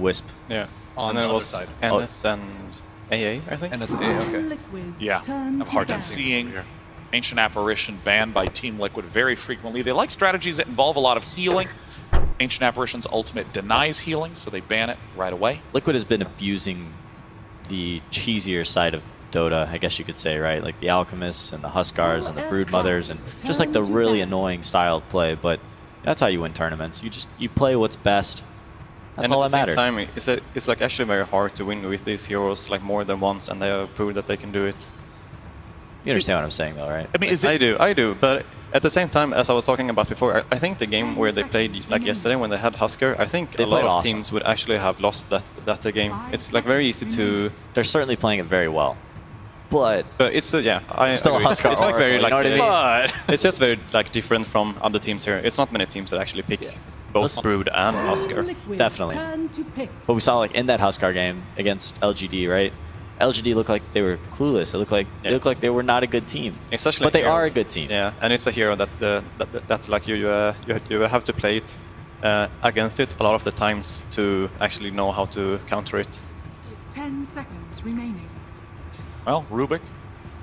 Wisp. Yeah. On And then the it other was side. NS and AA, I think. NSA, okay. Yeah, I have a hard time seeing Ancient Apparition banned by Team Liquid very frequently. They like strategies that involve a lot of healing. Ancient Apparition's ultimate denies healing, so they ban it right away. Liquid has been abusing the cheesier side of Dota, I guess you could say, right? Like the Alchemists and the Huskars and the Broodmothers and just like the really annoying style of play. But that's how you win tournaments. You play what's best. That's all that matters. And at the same time, it's like actually very hard to win with these heroes like more than once, and they have proved that they can do it. You understand what I'm saying, though, right? I mean, is it, I do. But at the same time, as I was talking about before, I think the game where they played like yesterday when they had Husker, I think They a lot played of awesome. teams would actually have lost that game. It's like very easy to. They're certainly playing it very well. But it's yeah, It's still a agree. Husker It's like very Oracle, like you know what I mean? it's just very like different from other teams here. It's not many teams that actually pick both Brood and Husker. definitely. But we saw like in that Huskar game against LGD, right? LGD looked like they were clueless. It looked like they were not a good team. It's such but like they hero. are a good team. Yeah, and it's a hero that like you have to play it against it a lot of the times to actually know how to counter it. 10 seconds remaining. well, Rubik,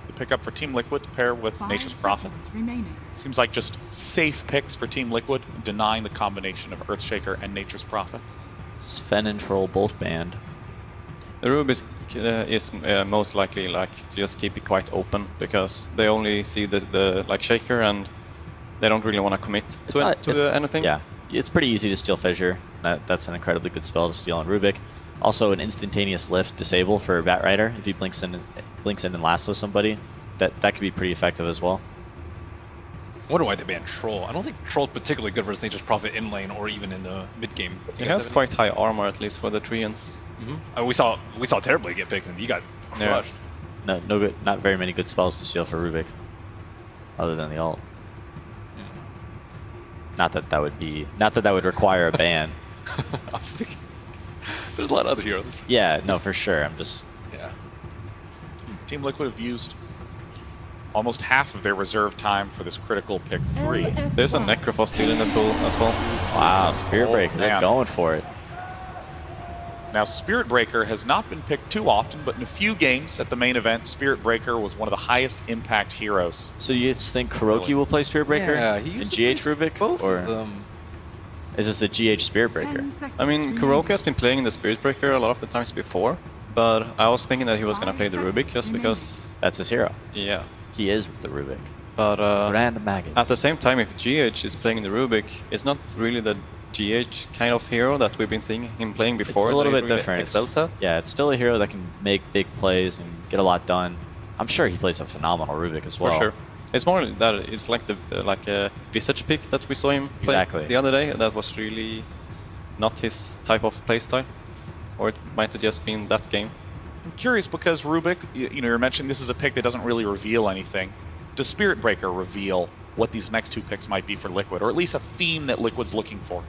the pickup for Team Liquid to pair with 5 Nature's Prophet. seconds remaining. Seems like just safe picks for Team Liquid, denying the combination of Earthshaker and Nature's Prophet. Sven and Troll both banned. The Rubik is most likely like to just keep it quite open because they only see the like shaker and they don't really want to commit to anything. Yeah, it's pretty easy to steal Fissure. That's an incredibly good spell to steal on Rubik. Also, an instantaneous lift disable for Bat Rider if he blinks in and lassos somebody. That could be pretty effective as well. I wonder why they banned Troll. I don't think Troll's particularly good versus Nature's Prophet in lane or even in the mid game. He has quite high armor at least for the Treants. We saw Terribly get picked and he got crushed. No good, not very many good spells to steal for Rubik, other than the ult. Not that that would require a ban. I was thinking, there's a lot of other heroes. Yeah, no, for sure. I'm just Yeah. Team Liquid have used almost half of their reserve time for this critical pick 3. There's a Necrophos still in the pool as well. wow, Spirit Oh, Breaker, they're man. going for it. Now, Spirit Breaker has not been picked too often, but in a few games at the main event, Spirit Breaker was one of the highest impact heroes. So you just think Kuroki will play Spirit Breaker he and usually GH plays Rubik, both or of them. is this a GH Spirit Breaker? 10 seconds I mean, remaining. Kuroki has been playing the Spirit Breaker a lot of the times before, but I was thinking that he was going to play the Rubik just because, That's his hero. yeah. He is the Rubik. But Random maggots. at the same time, if GH is playing the Rubik, it's not really the GH kind of hero that we've been seeing him playing before. It's a little that bit he really different. excels at. Yeah, it's still a hero that can make big plays and get a lot done. I'm sure he plays a phenomenal Rubik as well. For sure. It's more that it's like the like a Visage pick that we saw him play Exactly. the other day. That was really not his type of playstyle, or it might have just been that game. I'm curious because Rubik, you know, you're mentioning this is a pick that doesn't really reveal anything. Does Spirit Breaker reveal what these next 2 picks might be for Liquid, or at least a theme that Liquid's looking for?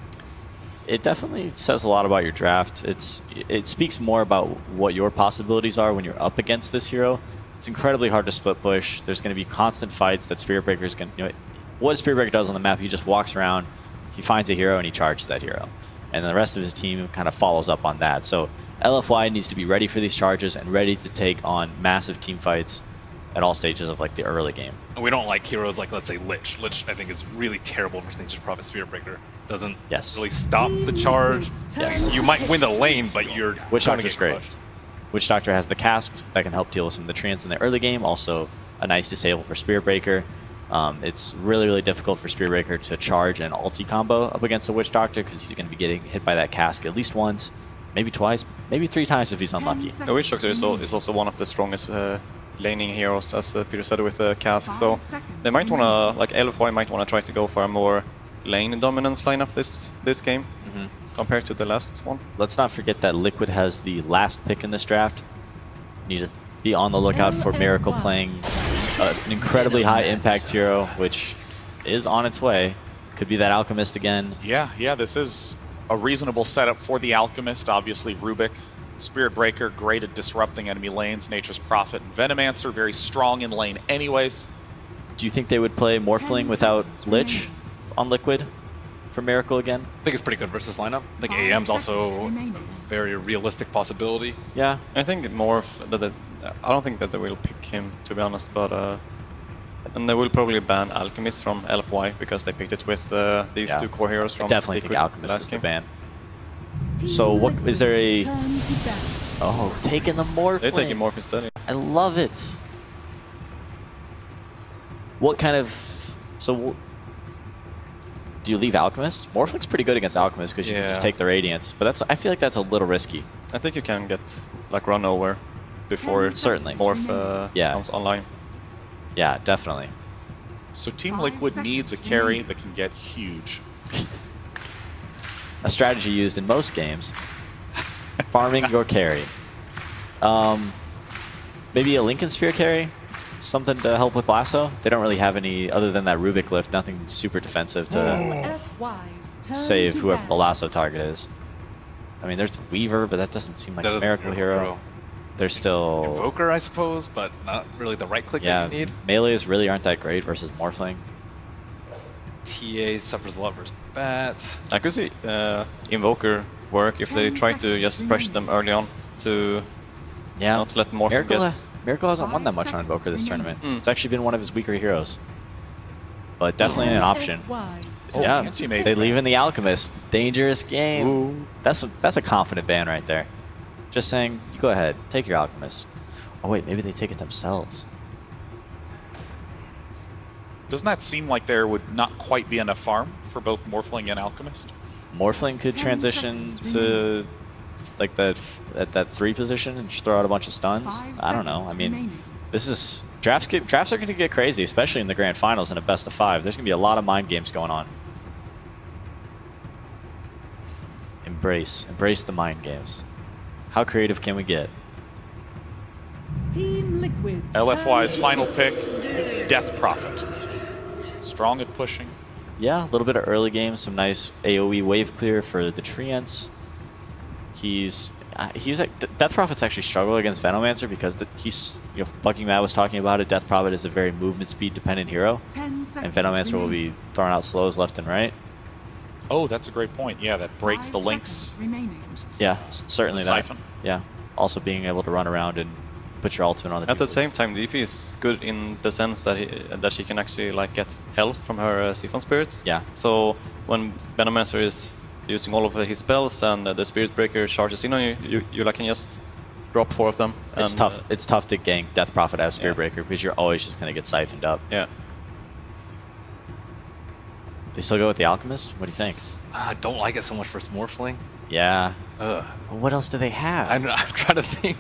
It definitely says a lot about your draft. It speaks more about what your possibilities are when you're up against this hero. It's incredibly hard to split push. There's going to be constant fights that Spirit Breaker is going to... You know, what Spirit Breaker does on the map, he just walks around, he finds a hero, and he charges that hero. And the rest of his team kind of follows up on that. So LFY needs to be ready for these charges and ready to take on massive team fights at all stages of like the early game. And we don't like heroes like, let's say, Lich. Lich, I think, is really terrible versus Nature's Prophet. Spirit Breaker doesn't really stop the charge. Yes. You might win the lane, but you're Witch going to Doctor's get great. crushed. Witch Doctor has the cast that can help deal with some of the treants in the early game. Also, a nice disable for Spirit Breaker. It's really, really difficult for Spirit Breaker to charge an ulti combo up against the Witch Doctor because he's going to be getting hit by that cask at least once, maybe twice, maybe 3 times if he's unlucky. The Witch Doctor is also one of the strongest laning heroes, as Peter said, with the cask. So they might want to, like LFY might want to try to go for a more lane dominance lineup this game compared to the last one. Let's not forget that Liquid has the last pick in this draft. You need to be on the lookout for Miracle playing an incredibly high impact hero, which is on its way. Could be that Alchemist again. Yeah, this is a reasonable setup for the Alchemist. Obviously, Rubik, Spirit Breaker, great at disrupting enemy lanes. Nature's Prophet and Venomancer, very strong in lane anyways. Do you think they would play Morphling without Lich on Liquid? for Miracle again. I think it's pretty good versus lineup. I think AM's also a very realistic possibility. Yeah. I think I don't think that they will pick him, to be honest, but and they will probably ban Alchemist from LFY because they picked it with these two core heroes from I definitely think Liquid Alchemist is the game. ban. So what is there a... Oh, taking the Morph. They're taking Morph instead. I love it. What kind of... So do you leave Alchemist? Morphling's pretty good against Alchemist because you can just take the Radiance, but I feel like that's a little risky. I think you can get like run over before certainly Morph comes online. Yeah, definitely. So Team Liquid needs a carry that can get huge. A strategy used in most games. Farming your carry. Maybe a Lincoln Sphere carry? Something to help with Lasso? They don't really have any, other than that Rubik lift, nothing super defensive to save whoever the Lasso target is. I mean, there's Weaver, but that doesn't seem like a miracle hero. There's still... Invoker, I suppose, but not really the right click that you need. Melees really aren't that great versus Morphling. TA suffers a lot versus Bat. I could see Invoker work if they try to just pressure them early on to not let Morph get... Miracle hasn't won that much on Invoker this tournament. It's actually been one of his weaker heroes. But definitely an option. Yeah, they leave in the Alchemist. Dangerous game. Ooh. That's a confident ban right there. Just saying, you go ahead, take your Alchemist. Oh wait, maybe they take it themselves. Doesn't that seem like there would not quite be enough farm for both Morphling and Alchemist? Morphling could transition to like that 3 position and just throw out a bunch of stuns. I don't know. I mean, this is drafts are going to get crazy, especially in the grand finals in a best of 5. There's going to be a lot of mind games going on. Embrace the mind games. How creative can we get? Team Liquid's LFY's final pick is Death Prophet. Strong at pushing. Yeah, a little bit of early game, some nice AoE wave clear for the Treants. He's Death Prophet's actually struggled against Venomancer because Bucking Matt was talking about it. Death Prophet is a very movement speed dependent hero, and Venomancer will be throwing out slows left and right. Oh, that's a great point. Yeah, that breaks the links. Yeah, certainly that. Siphon. Yeah, also being able to run around and put your ultimate on the. At the same time, DP is good in the sense that she can actually like get health from her Siphon spirits. Yeah. So when Venomancer is using all of his spells and the Spirit Breaker charges in on you, you can just drop 4 of them. It's tough. It's tough to gank Death Prophet as Spirit Breaker because you're always just gonna get siphoned up. Yeah. They still go with the Alchemist? What do you think? I don't like it so much versus Morphling. Yeah. Ugh. Well, what else do they have? I'm trying to think.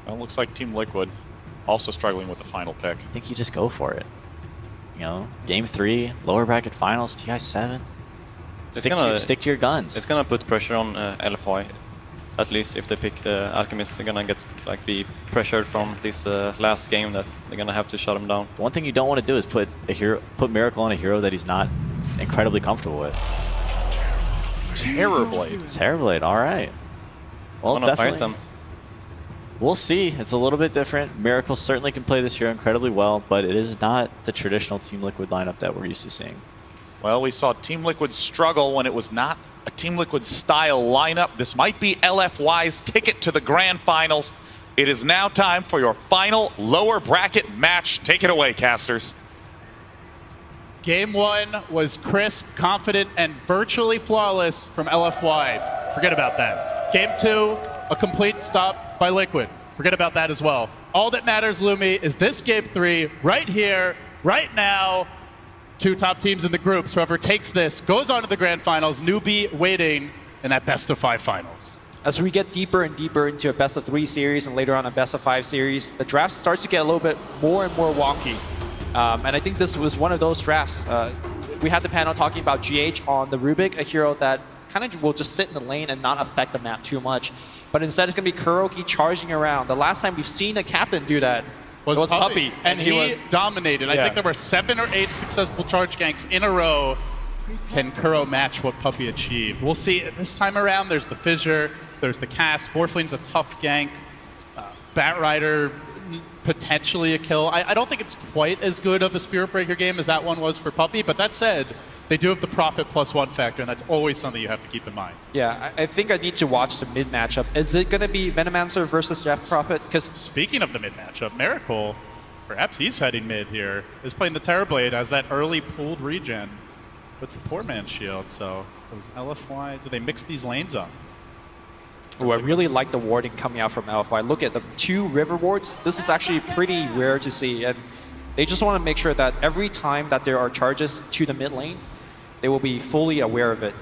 Well, it looks like Team Liquid also struggling with the final pick. I think you just go for it. You know, Game 3, lower bracket finals, TI7. Stick to your guns. It's gonna put pressure on LFY. At least if they pick the Alchemist, they're gonna be pressured from this last game that they're gonna have to shut him down. The one thing you don't want to do is put Miracle on a hero that he's not incredibly comfortable with. Terrorblade. Terrorblade, all right. Well, definitely. Them. We'll see. It's a little bit different. Miracle certainly can play this hero incredibly well, but it is not the traditional Team Liquid lineup that we're used to seeing. Well, we saw Team Liquid struggle when it was not a Team Liquid style lineup. This might be LFY's ticket to the grand finals. It is now time for your final lower bracket match. Take it away, casters. Game 1 was crisp, confident, and virtually flawless from LFY. Forget about that. Game 2, a complete stop by Liquid. Forget about that as well. All that matters, Lumi, is this Game 3 right here, right now. 2 top teams in the groups. Whoever takes this goes on to the grand finals. Newbie waiting in that best of 5 finals. As we get deeper and deeper into a best of 3 series and later on a best of 5 series, the draft starts to get a little bit more and more wonky. And I think this was one of those drafts. We had the panel talking about GH on the Rubik, a hero that kind of will just sit in the lane and not affect the map too much. But instead it's going to be Kuroki charging around. The last time we've seen a captain do that was Puppey. And he dominated. I think there were 7 or 8 successful charge ganks in a row. Can Kuro match what Puppey achieved? We'll see. This time around, there's the Fissure, there's the cast. Morphling's a tough gank. Batrider, potentially a kill. I don't think it's quite as good of a Spirit Breaker game as that one was for Puppey, but that said, They do have the Prophet +1 factor, and that's always something you have to keep in mind. Yeah, I think I need to watch the mid matchup. Is it going to be Venomancer versus Jeff Prophet? Because speaking of the mid matchup, Miracle, perhaps he's heading mid here, is playing the Terrorblade as that early pooled regen with the poor man's shield. So does LFY, do they mix these lanes up? Ooh, I really like the warding coming out from LFY. Look at the 2 river wards. This is actually pretty rare to see. And they just want to make sure that every time that there are charges to the mid lane, they will be fully aware of it.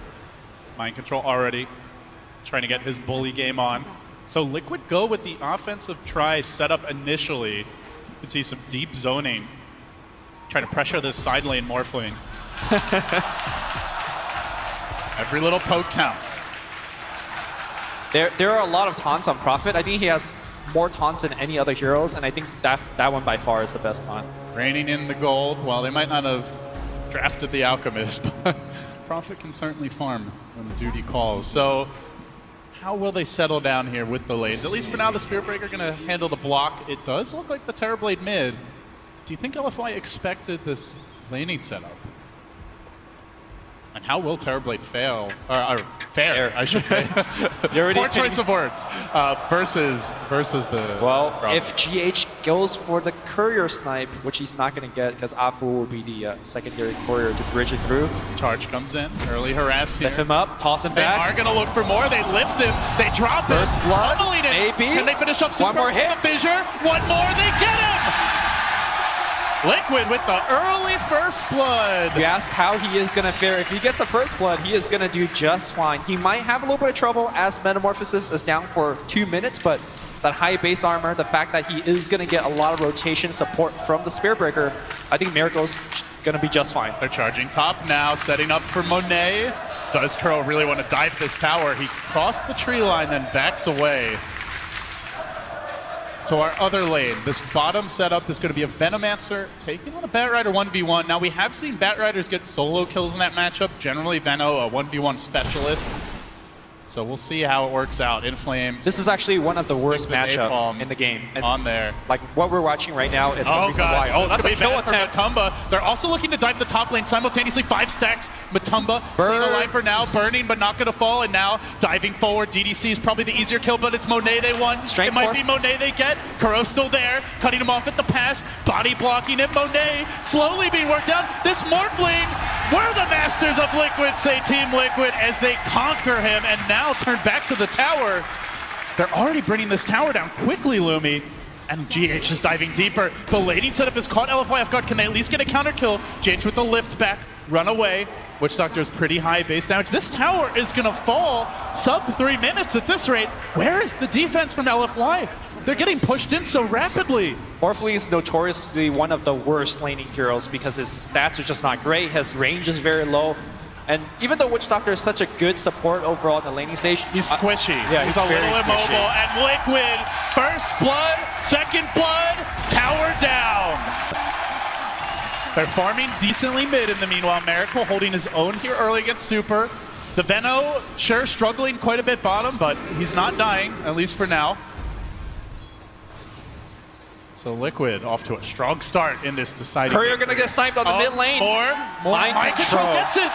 Mind control already, trying to get his bully game on. So Liquid go with the offensive try set up initially. You can see some deep zoning, trying to pressure this side lane Morphling. Every little poke counts. There are a lot of taunts on Prophet. I think he has more taunts than any other heroes, and I think that one by far is the best taunt. Raining in the gold. Well, they might not have drafted the Alchemist, but Prophet can certainly farm when the duty calls. So how will they settle down here with the lanes? At least for now, the Spirit Breaker going to handle the block. It does look like the Terrorblade mid. Do you think LFY expected this laning setup? And how will Terrorblade fail? Or fare, I should say. Poor choice of words. Versus the... Well, Prophet. if GH goes for the courier snipe, which he's not going to get because Afu will be the secondary courier to bridge it through. Charge comes in, early harass here. Lift him up, toss him They back. are going to look for more. They lift him. They drop him. First blood, Pummeling it. maybe. Can they finish up super? One more hit. The fissure. One more. They get him. Liquid with the early first blood. You ask how he is going to fare. If he gets a first blood, he is going to do just fine. He might have a little bit of trouble as Metamorphosis is down for 2 minutes, but that high base armor, the fact that he is going to get a lot of rotation support from the Spirit Breaker, I think Miracle's going to be just fine. They're charging top now, setting up for Monet. Does Crow really want to dive this tower? He crossed the tree line, then backs away. So our other lane, this bottom setup is going to be a Venomancer taking on a Batrider 1v1. Now we have seen Batriders get solo kills in that matchup. Generally Veno, a 1v1 specialist. So we'll see how it works out. In Flames. This is actually one of the worst matchups in the game. And on there. Like what we're watching right now is the reason why. Oh, that's a kill attempt. Matumba. They're also looking to dive the top lane simultaneously. 5 stacks. Matumba clean alive for now. Burning, but not going to fall. And now diving forward. DDC is probably the easier kill, but it's Monet they won. Strength it might be Monet they get. Kuro's still there. Cutting him off at the pass. Body blocking it. Monet slowly being worked down. This Morphling. We're the masters of Liquid, say Team Liquid, as they conquer him and now turn back to the tower. They're already bringing this tower down quickly, Lumi. And GH is diving deeper. The laning setup is caught LFY off guard. Can they at least get a counter kill? GH with the lift back, run away. Witch Doctor is pretty high base damage. This tower is going to fall sub 3 minutes at this rate. Where is the defense from LFY? They're getting pushed in so rapidly. Morphling is notoriously one of the worst laning heroes because his stats are just not great. His range is very low. And even though Witch Doctor is such a good support overall in the laning stage, he's squishy. Yeah, he's a little immobile. Squishy. And Liquid, first blood, second blood, tower down. They're farming decently mid in the meanwhile. Miracle holding his own here early against Super. The Veno, sure, struggling quite a bit bottom, but he's not dying, at least for now. So Liquid off to a strong start in this deciding. Courier gonna get sniped on the mid lane. More Mind Control gets it.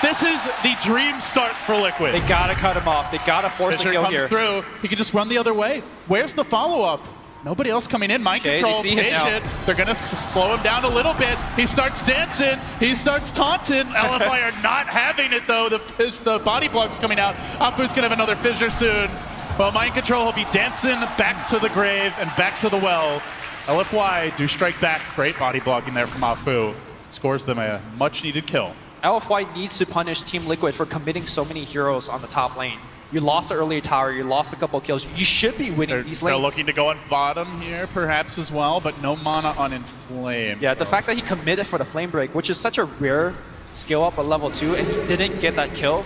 This is the dream start for Liquid. They gotta cut him off. They gotta force a kill here. Through. He can just run the other way. Where's the follow-up? Nobody else coming in. Mind Control, patient. They're gonna slow him down a little bit. He starts dancing. He starts taunting. LFY are not having it though. The body block's coming out. Apu's gonna have another fissure soon. Well, Mind Control will be dancing back to the grave and back to the well. LFY do strike back. Great body blocking there from Afu. Scores them a much-needed kill. LFY needs to punish Team Liquid for committing so many heroes on the top lane. You lost the early tower, you lost a couple kills. You should be winning these lanes. They're looking to go on bottom here, perhaps as well, but no mana on Inflame. Yeah, the fact that he committed for the Flame Break, which is such a rare skill up at level 2, and he didn't get that kill,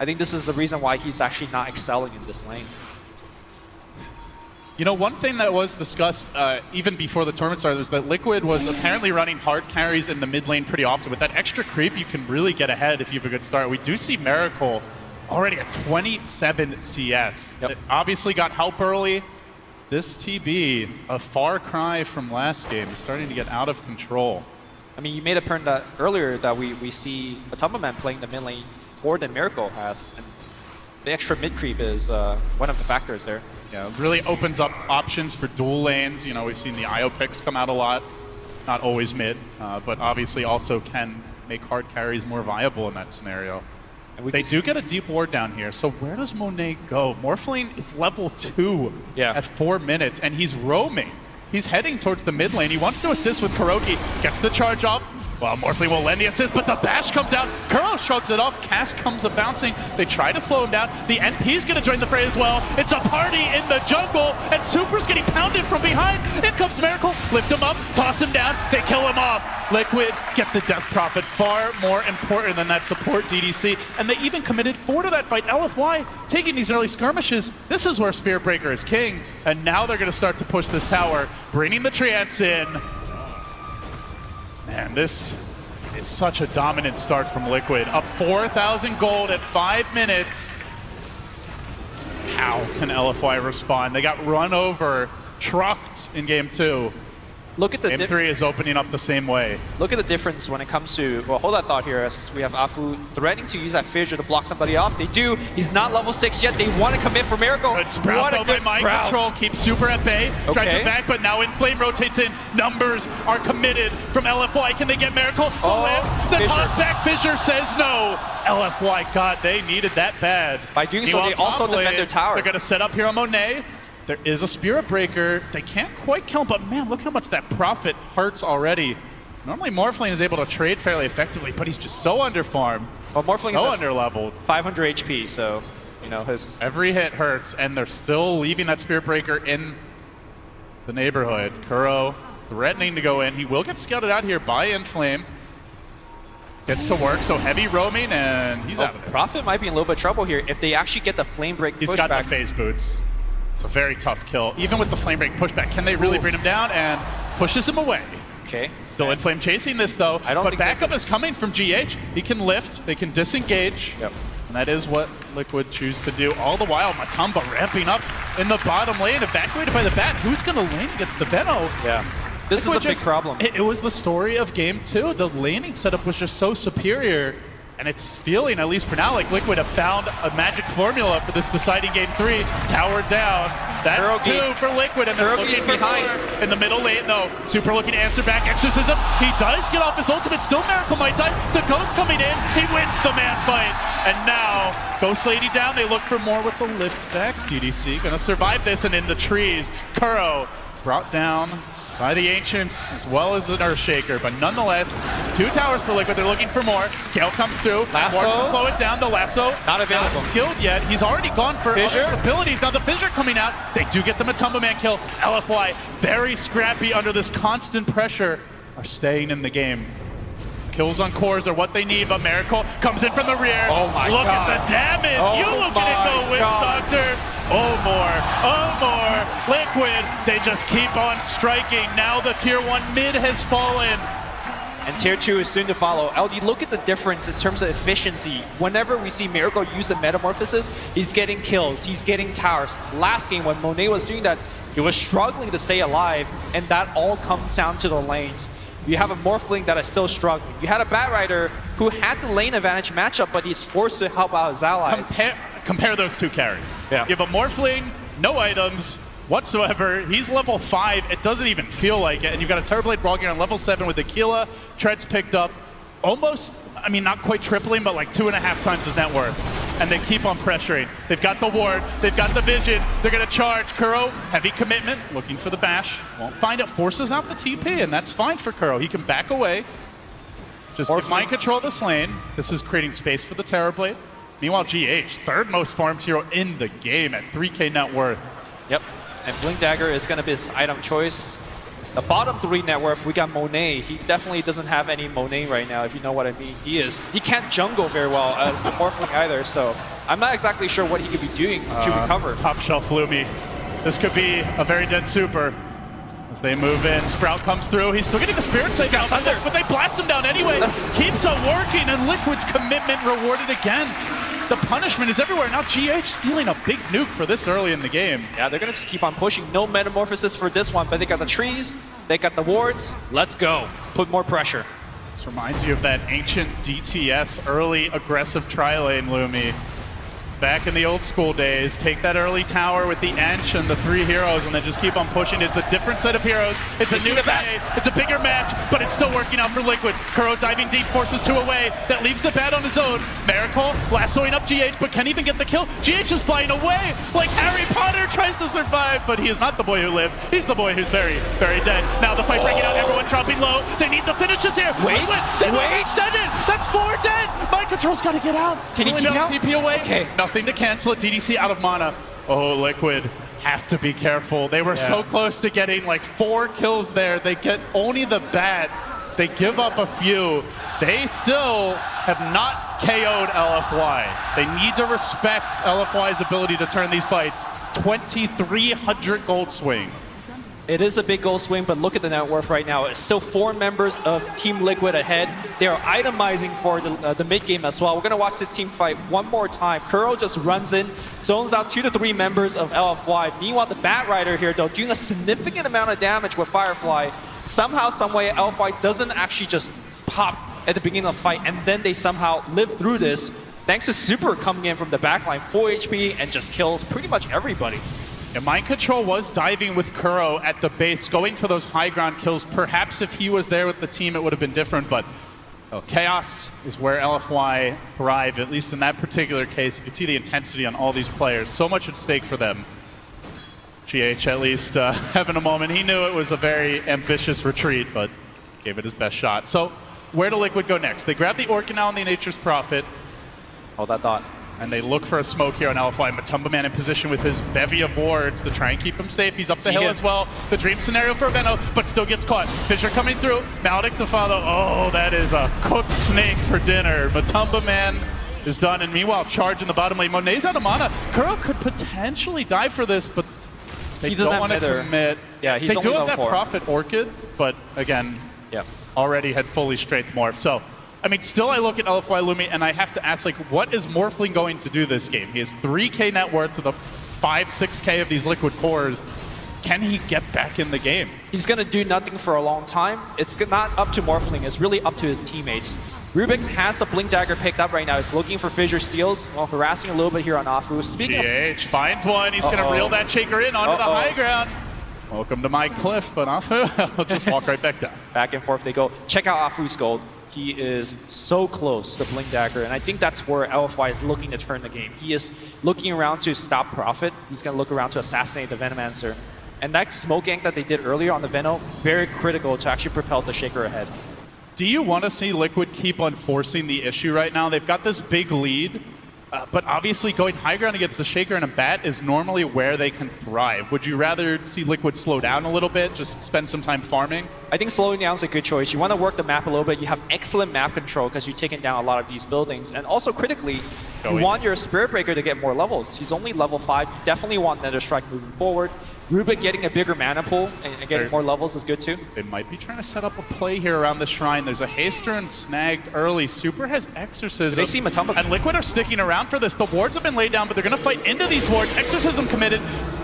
I think this is the reason why he's actually not excelling in this lane. You know, one thing that was discussed even before the tournament started was that Liquid was apparently running hard carries in the mid lane pretty often. With that extra creep, you can really get ahead if you have a good start. We do see Miracle already at 27 CS. Yep. It obviously got help early. This TB, a far cry from last game, is starting to get out of control. I mean, you made a point that earlier that we see a Tumberman playing the mid lane more than Miracle has. And the extra mid creep is one of the factors there. Yeah, really opens up options for dual lanes. You know, we've seen the IO picks come out a lot. Not always mid, but obviously also can make hard carries more viable in that scenario. And they do get a deep ward down here, so where does Monet go? Morphling is level 2 at 4 minutes, and he's roaming. He's heading towards the mid lane. He wants to assist with Kuroki, gets the charge off. Well, Morphling will lend the assist, but the bash comes out. Kuro shrugs it off. Cass comes up bouncing. They try to slow him down. The NP's going to join the fray as well. It's a party in the jungle, and Super's getting pounded from behind. In comes Miracle. Lift him up, toss him down. They kill him off. Liquid get the Death Prophet. Far more important than that support DDC. And they even committed 4 to that fight. LFY taking these early skirmishes. This is where Spirit Breaker is king. And now they're going to start to push this tower, bringing the Trance in. Man, this is such a dominant start from Liquid. Up 4,000 gold at 5 minutes. How can LFY respond? They got run over, trucked in game 2. Look at the game 3 is opening up the same way. Look at the difference when it comes to, well, hold that thought here as we have Afu threatening to use that fissure to block somebody off. They do. He's not level 6 yet. They want to commit for Miracle. Good Sprout though by Mind Control. Keeps Super at bay. Drives him back, but now Inflame rotates in. Numbers are committed from LFY. Can they get Miracle? The toss back. Fissure says no. LFY, God, they needed that bad. By doing so, they also defend their tower. They're going to set up here on Monet. There is a Spirit Breaker. They can't quite kill him, but man, look how much that Prophet hurts already. Normally, Morphling is able to trade fairly effectively, but he's just so underfarmed. Well, Morphling so is underleveled. 500 HP, so, you know, his... Every hit hurts, and they're still leaving that Spirit Breaker in the neighborhood. Kuro threatening to go in. He will get scouted out here by Inflame. Gets to work, so heavy roaming, and he's out of there. Prophet might be in a little bit of trouble here if they actually get the Flame Break pushback. He's got the phase boots. It's a very tough kill. Even with the Flame Break pushback, can they really bring him down? And pushes him away. Okay. Still Inflame chasing this though. But backup is coming from GH. He can lift, they can disengage. Yep. And that is what Liquid choose to do. All the while, Matamba ramping up in the bottom lane, evacuated by the Bat. Who's going to lane against the Veno? Yeah. This is a big problem. It was the story of game 2. The laning setup was just so superior. And it's feeling, at least for now, like Liquid have found a magic formula for this deciding game 3. Tower down. That's 2 for Liquid, and they're looking behind in the middle lane, though. Super looking to answer back. Exorcism. He does get off his ultimate. Still Miracle might die. The Ghost coming in. He wins the man fight. And now, Ghost Lady down. They look for more with the lift back. DDC gonna survive this, and in the trees, Kuro brought down by the Ancients, as well as an Earthshaker, but nonetheless, 2 towers for Liquid. They're looking for more. Gale comes through. Lasso. Wants to slow it down. The Lasso not available. Not skilled yet. He's already gone for other abilities. Now the Fissure coming out. They do get the Matumba Man kill. LFY, very scrappy under this constant pressure, are staying in the game. Kills on cores are what they need, but Miracle comes in from the rear. Oh my Look God. at the damage. Oh you look at it go, Witch Doctor. Oh more. Liquid, they just keep on striking. Now the tier 1 mid has fallen. And tier 2 is soon to follow. LD, look at the difference in terms of efficiency. Whenever we see Miracle use the Metamorphosis, he's getting kills, he's getting towers. Last game when Monet was doing that, he was struggling to stay alive, and that all comes down to the lanes. You have a Morphling that is still struggling. You had a Batrider who had the lane advantage matchup, but he's forced to help out his allies. Compare those 2 carries. Yeah. You have a Morphling, no items whatsoever. He's level 5. It doesn't even feel like it. And you've got a Terrorblade Brawl Gear on level 7 with Aquila. Treads picked up almost, I mean, not quite tripling, but like 2.5 times his net worth. And they keep on pressuring. They've got the ward, they've got the vision, they're gonna charge. Kuro, heavy commitment, looking for the bash. Won't find it, forces out the TP, and that's fine for Kuro. He can back away. Just give Mind Control this lane. This is creating space for the Terrorblade. Meanwhile, GH, 3rd most farmed hero in the game at 3k net worth. Yep, and Blink Dagger is gonna be his item choice. The bottom 3 net worth, we got Monet. He definitely doesn't have any Monet right now, if you know what I mean. He can't jungle very well as Morphling either, so I'm not exactly sure what he could be doing to recover. Top shelf Floomy. This could be a very dead Super. As they move in, Sprout comes through. He's still getting the Spirit Sight down, but they blast him down anyway. Keeps on working, and Liquid's commitment rewarded again. The punishment is everywhere. Now GH stealing a big nuke for this early in the game. Yeah, they're going to just keep on pushing. No Metamorphosis for this one, but they got the trees, they got the wards. Let's go. Put more pressure. Reminds you of that ancient DTS early aggressive tri-lane, Lumi. Back in the old school days, take that early tower with the Ench and the 3 heroes and then just keep on pushing. It's a different set of heroes. It's a new day. It's a bigger match, but it's still working out for Liquid. Kuro diving deep, forces 2 away. That leaves the bat on his own. Miracle lassoing up GH, but can't even get the kill. GH is flying away like Harry Potter tries to survive, but he is not the boy who lived. He's the boy who's very, very dead. Now the fight breaking out, everyone dropping low. They need the finishes here. Wait. Send it. That's 4 dead. Mind Control's got to get out. Can he TP away? Okay. Nothing to cancel it. DDC out of mana. Oh, Liquid have to be careful. They were so close to getting like 4 kills there. They get only the bat. They give up a few. They still have not KO'd LFY. They need to respect LFY's ability to turn these fights. 2,300 gold swing. It is a big goal swing, but look at the net worth right now. It's still 4 members of Team Liquid ahead. They are itemizing for the mid game as well. We're going to watch this team fight one more time. Kuro just runs in, zones out 2 to 3 members of LFY. Meanwhile, the Bat Rider here, though, doing a significant amount of damage with Firefly. Somehow, someway, LFY doesn't actually just pop at the beginning of the fight, and then they somehow live through this. Thanks to Super coming in from the backline, 4 HP, and just kills pretty much everybody. Yeah, Mind Control was diving with Kuro at the base, going for those high ground kills. Perhaps if he was there with the team, it would have been different, but Chaos is where LFY thrive, at least in that particular case. You can see the intensity on all these players. So much at stake for them. GH at least having a moment. He knew it was a very ambitious retreat, but gave it his best shot. So where do Liquid go next? They grab the Orca now on the Nature's Prophet. Hold that thought. And they look for a smoke here on LFY. Matumba Man in position with his bevy of wards to try and keep him safe. He's up the hill as well. The dream scenario for Veno, but still gets caught. Fissure coming through. Maldic to follow. Oh, that is a cooked snake for dinner. Matumba Man is done. And meanwhile, charge in the bottom lane. Monet's out of mana. Kuro could potentially die for this, but they don't want to commit. Yeah, he's they only do have level that 4. Prophet Orchid, but again, already had fully strength morph. So, I mean, still I look at LFY Lumi and I have to ask, like, what is Morphling going to do this game? He has 3K net worth to the 5, 6K of these Liquid cores. Can he get back in the game? He's going to do nothing for a long time. It's not up to Morphling. It's really up to his teammates. Rubik has the Blink Dagger picked up right now. He's looking for Fissure Steals while harassing a little bit here on Afu. Speaking GH finds one. He's going to reel that Shaker in onto the high ground. Welcome to my cliff, but Afu will just walk right back down. Back and forth they go. Check out Afu's gold. He is so close to the Blink Dagger, and I think that's where LFY is looking to turn the game. He is looking around to stop Prophet. He's going to look around to assassinate the Venomancer. And that smoke gank that they did earlier on the Veno, very critical to actually propel the Shaker ahead. Do you want to see Liquid keep on forcing the issue right now? They've got this big lead, but obviously going high ground against the Shaker and a Bat is normally where they can thrive. Would you rather see Liquid slow down a little bit, just spend some time farming? I think slowing down is a good choice. You want to work the map a little bit. You have excellent map control because you've taken down a lot of these buildings. And also critically, you want your Spirit Breaker to get more levels. He's only level 5. You definitely want Nether Strike moving forward. Rubik getting a bigger mana pool and getting more levels is good too. They might be trying to set up a play here around the shrine. There's a Haystern snagged early. Super has Exorcism. They see Matumba. And Liquid are sticking around for this. The wards have been laid down, but they're going to fight into these wards. Exorcism committed.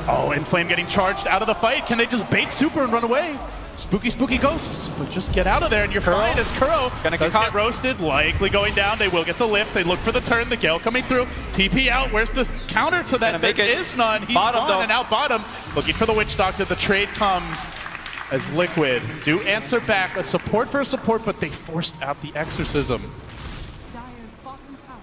Oh, Inflame getting charged out of the fight. Can they just bait Super and run away? Spooky, spooky ghosts. But just get out of there and you're fine as Kuro does get roasted. Likely going down. They will get the lift. They look for the turn. The Gale coming through. TP out. Where's the counter to that? There is none. He's gone and out bottom. Looking for the Witch Doctor. The trade comes as Liquid do answer back. A support for a support, but they forced out the Exorcism.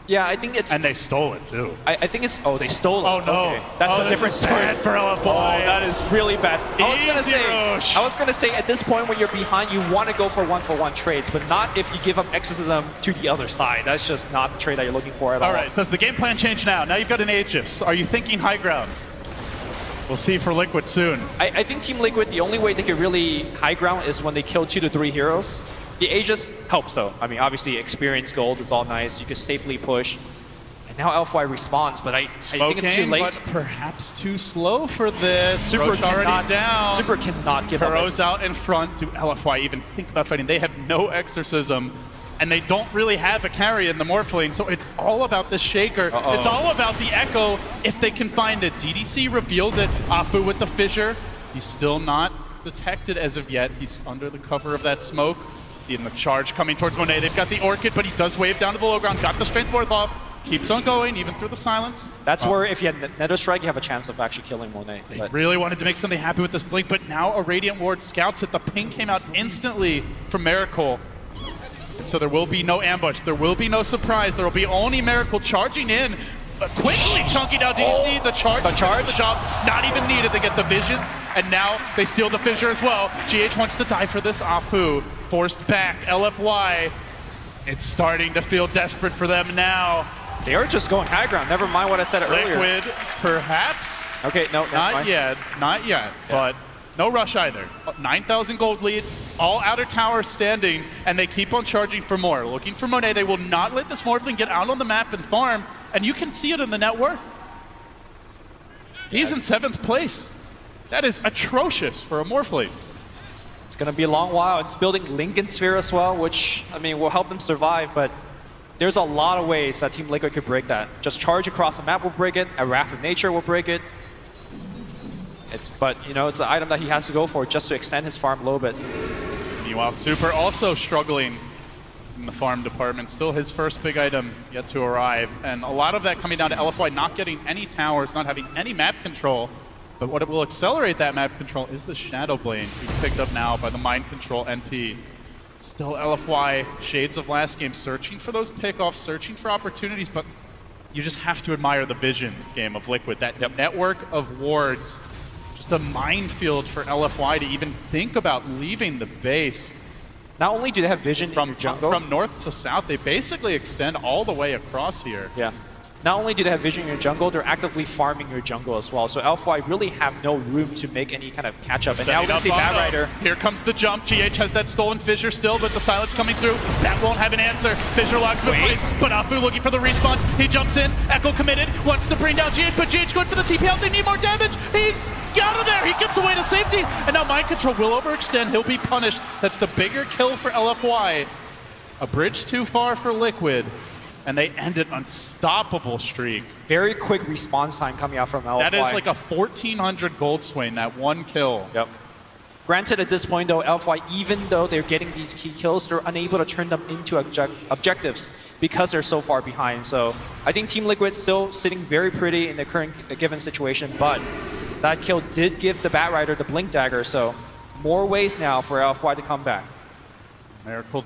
Yeah, I think it's... And they stole it, too. I think it's... Oh, they stole it. Oh, no. Okay. That's a different story. Bad for LFY. Oh, that is really bad. I was gonna say, at this point when you're behind, you want to go for one trades, but not if you give up Exorcism to the other side. That's just not the trade that you're looking for at all. All right, does the game plan change now? Now you've got an Aegis. Are you thinking high grounds? We'll see for Liquid soon. I think Team Liquid, the only way they could really high ground is when they kill 2 to 3 heroes. The Aegis helps though. I mean, obviously experience gold is all nice. You can safely push. And now LFY responds, but I think it's too late. But perhaps too slow for this. Super already down. Super cannot give up. Kuro's out in front. Do LFY even think about fighting? They have no Exorcism. And they don't really have a carry in the Morphling, so it's all about the Shaker. It's all about the Echo if they can find it. DDC reveals it. Afu with the Fissure. He's still not detected as of yet. He's under the cover of that smoke. In the charge coming towards Monet. They've got the Orchid, but he does wave down to the low ground. Got the Strength Ward off. Keeps on going, even through the silence. That's where, if you had Nether Strike, you have a chance of actually killing Monet. They really wanted to make something happy with this Blink, but now a Radiant Ward scouts it. The ping came out instantly from Miracle. And so there will be no ambush. There will be no surprise. There will be only Miracle charging in. Quickly chunking down DDC. The charge. The job. Not even needed to get the vision. And now they steal the fissure as well. GH wants to die for this Afu. Forced back. LFY. It's starting to feel desperate for them now. They are just going high ground. Never mind what I said earlier. Liquid, perhaps. Okay, no, not yet. Not yet. Yeah. But no rush either. 9,000 gold lead. All outer towers standing, and they keep on charging for more. Looking for Monet. They will not let this Morphling get out on the map and farm, and you can see it in the net worth. He's in 7th place. That is atrocious for a Morphling. It's going to be a long while. It's building Lincoln Sphere as well, which, I mean, will help them survive, but there's a lot of ways that Team Liquid could break that. Just charge across the map will break it, a Wrath of Nature will break it. But, you know, it's an item that he has to go for just to extend his farm a little bit. Meanwhile, Super also struggling in the farm department. Still his first big item yet to arrive. And a lot of that coming down to LFY not getting any towers, not having any map control. But what it will accelerate that map control is the Shadow Blade, being picked up now by the Mind Control NP. Still LFY, shades of last game, searching for those pickoffs, searching for opportunities, but you just have to admire the vision game of Liquid. That network of wards, just a minefield for LFY to even think about leaving the base. Not only do they have vision from jungle, from north to south, they basically extend all the way across here. Yeah. Not only do they have vision in your jungle, they're actively farming your jungle as well. So LFY really have no room to make any kind of catch-up. And now we're going to see Bad Rider. Here comes the jump. GH has that stolen fissure still, but the silence coming through. That won't have an answer. Fissure locks him in place, but Afu looking for the respawn. He jumps in. Echo committed. Wants to bring down GH, but GH going for the TP out. They need more damage. He's out of there. He gets away to safety. And now Mind Control will overextend. He'll be punished. That's the bigger kill for LFY. A bridge too far for Liquid. And they end an unstoppable streak. Very quick response time coming out from LFY. That is like a 1,400 gold swing, that one kill. Yep. Granted, at this point, though, LFY, even though they're getting these key kills, they're unable to turn them into objectives because they're so far behind. So I think Team Liquid still sitting very pretty in the current given situation, but that kill did give the Bat Rider the Blink Dagger, so more ways now for LFY to come back. Miracle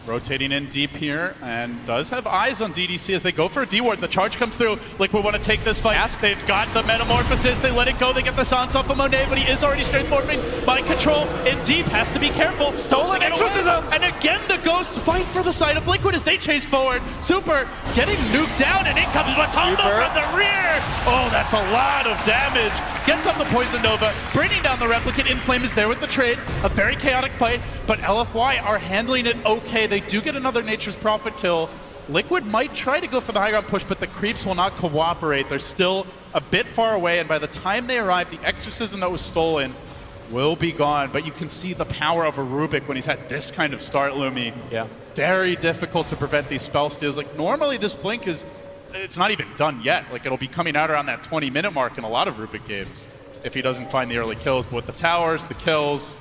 rotating in deep here, and does have eyes on DDC as they go for a D-ward. The charge comes through. Liquid want to take this fight. They've got the Metamorphosis. They let it go. They get the silence off of Monet, but he is already strength morphing. Mind Control in deep. Has to be careful. Stolen Exorcism! And again, the Ghosts fight for the side of Liquid as they chase forward. Super getting nuked down, and in comes Matombo from the rear. Oh, that's a lot of damage. Gets up the Poison Nova, bringing down the Replicant. Inflame is there with the trade. A very chaotic fight, but LFY are handling it okay. They do get another Nature's Prophet kill. Liquid might try to go for the high ground push, but the creeps will not cooperate. They're still a bit far away, and by the time they arrive, the Exorcism that was stolen will be gone. But you can see the power of a Rubik when he's had this kind of start, Lumi. Yeah. Very difficult to prevent these spell steals. Like, normally this Blink is, it's not even done yet. Like, it'll be coming out around that 20-minute mark in a lot of Rubik games if he doesn't find the early kills. But with the towers, the kills,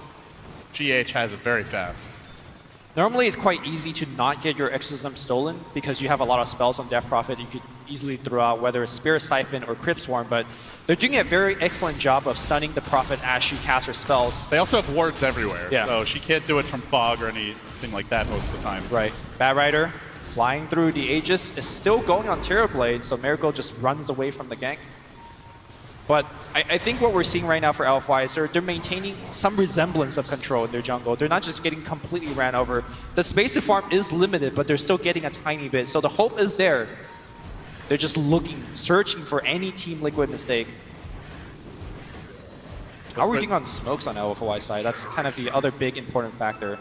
GH has it very fast. Normally, it's quite easy to not get your Exorcism stolen because you have a lot of spells on Death Prophet you could easily throw out, whether it's Spirit Siphon or Crypt Swarm, but they're doing a very excellent job of stunning the Prophet as she casts her spells. They also have wards everywhere, so she can't do it from fog or anything like that most of the time. Right. Bat Rider flying through the Aegis is still going on Terrorblade, so Miracle just runs away from the gank. But I think what we're seeing right now for LFY is they're maintaining some resemblance of control in their jungle. They're not just getting completely ran over. The space to farm is limited, but they're still getting a tiny bit. So the hope is there. They're just looking, searching for any Team Liquid mistake. How are we doing on smokes on LFY side? That's kind of the other big important factor.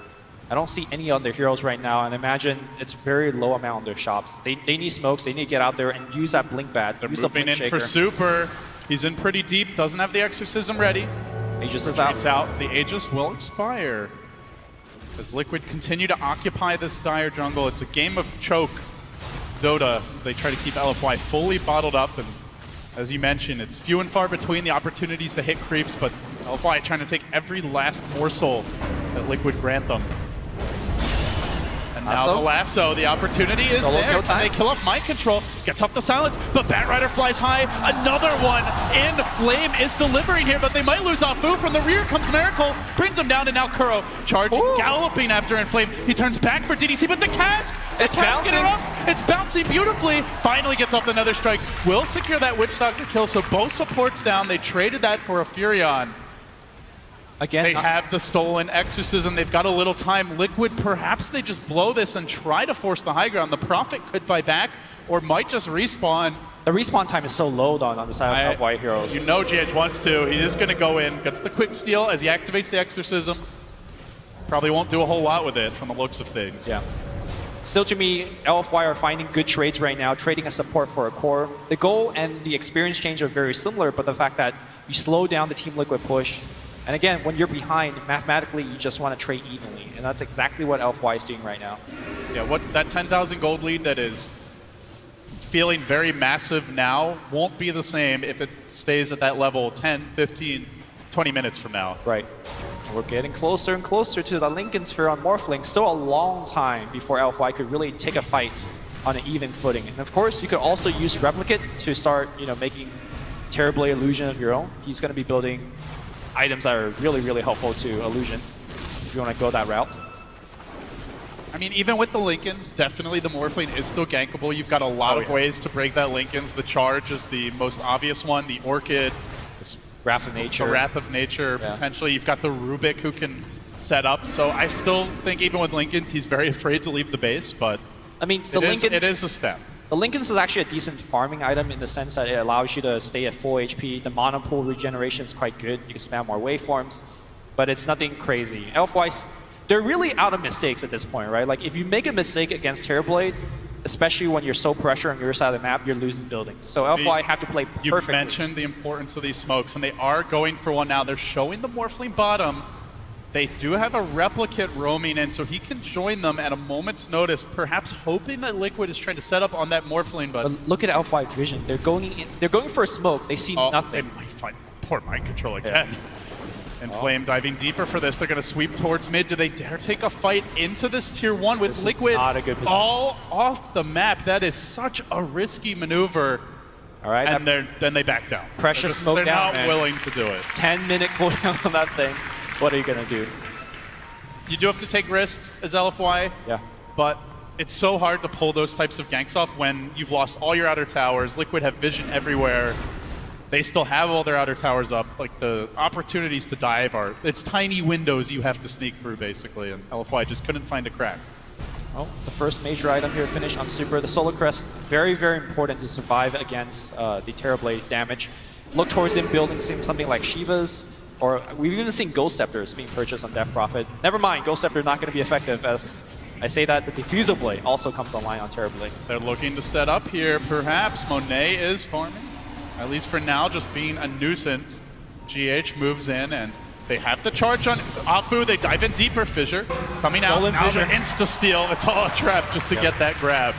I don't see any other heroes right now, and imagine it's very low amount on their shops. They need smokes. They need to get out there and use that Blink Bat. They're moving in for Super. He's in pretty deep, doesn't have the Exorcism ready. Aegis is out. It's out. The Aegis will expire. As Liquid continue to occupy this dire jungle, it's a game of choke Dota as they try to keep LFY fully bottled up. And as you mentioned, it's few and far between the opportunities to hit creeps, but LFY trying to take every last morsel that Liquid grant them. And now the lasso, the opportunity is there. Can they kill off Mind Control? Gets up the silence, but Batrider flies high. Another one in Flame is delivering here, but they might lose Afu. From the rear comes Miracle, brings him down, and now Kuro charging, galloping after Inflame. He turns back for DDC, but the cask! It's bouncing. Interrupts. It's bouncing beautifully. Finally gets off another strike. Will secure that Witch Doctor kill, so both supports down. They traded that for a Furion. Again, they have the stolen Exorcism. They've got a little time. Liquid, perhaps they just blow this and try to force the high ground. The Prophet could buy back or might just respawn. The respawn time is so low on the side of White Heroes. You know GH wants to. He is going to go in. Gets the quick steal as he activates the Exorcism. Probably won't do a whole lot with it from the looks of things. Yeah. Still, to me, LFY are finding good trades right now, trading a support for a core. The goal and the experience change are very similar, but the fact that you slow down the Team Liquid push. And again, when you're behind, mathematically, you just want to trade evenly. And that's exactly what LFY is doing right now. Yeah, what that 10,000 gold lead that is feeling very massive now won't be the same if it stays at that level 10, 15, 20 minutes from now. Right. We're getting closer and closer to the Lincoln Sphere on Morphling. Still a long time before LFY could really take a fight on an even footing. And of course, you could also use Replicate to start, making Terrorblade Illusion of your own. He's going to be building items that are really, really helpful to Illusions if you want to go that route. I mean, even with the Lincolns, definitely the Morphling is still gankable. You've got a lot of ways to break that Lincolns. The Charge is the most obvious one. The Orchid, Wrath of Nature. The Wrath of Nature, potentially. You've got the Rubik who can set up. So I still think even with Lincolns, he's very afraid to leave the base, but I mean, it is a step. The Lincolns is actually a decent farming item in the sense that it allows you to stay at full HP. The monopool regeneration is quite good. You can spam more waveforms, but it's nothing crazy. LFY, they're really out of mistakes at this point, right? Like, if you make a mistake against Terrorblade, especially when you're so pressure on your side of the map, you're losing buildings. So LFY have to play perfectly. You mentioned the importance of these smokes, and they are going for one now. They're showing the Morphling bottom. They do have a Replicate roaming in, so he can join them at a moment's notice, perhaps hoping that Liquid is trying to set up on that Morphling. But look at LFY vision. They're going for a smoke. They see nothing. They might find poor Mind Control again. And Flame diving deeper for this. They're going to sweep towards mid. Do they dare take a fight into this tier 1 with Liquid all off the map? That is such a risky maneuver. All right. And then they back down. Precious smoke down. They're not willing to do it. 10-minute cooldown on that thing. What are you going to do? You do have to take risks as LFY. Yeah. But it's so hard to pull those types of ganks off when you've lost all your outer towers. Liquid have vision everywhere. They still have all their outer towers up. Like, the opportunities to dive it's tiny windows you have to sneak through, basically, and LFY just couldn't find a crack. Well, the first major item here finished on Super. The Solar Crest, very, very important to survive against the Terrorblade damage. Look towards him building something like Shiva's, or we've even seen Ghost Scepters being purchased on Death Prophet. Never mind, Ghost Scepter not going to be effective, as I say that the Diffusal Blade also comes online on Terrorblade. They're looking to set up here, perhaps. Monet is farming. At least for now, just being a nuisance. GH moves in, and they have the charge on Afu. They dive in deeper. Fissure coming out. Now they're insta-steal. It's all a trap just to get that grab.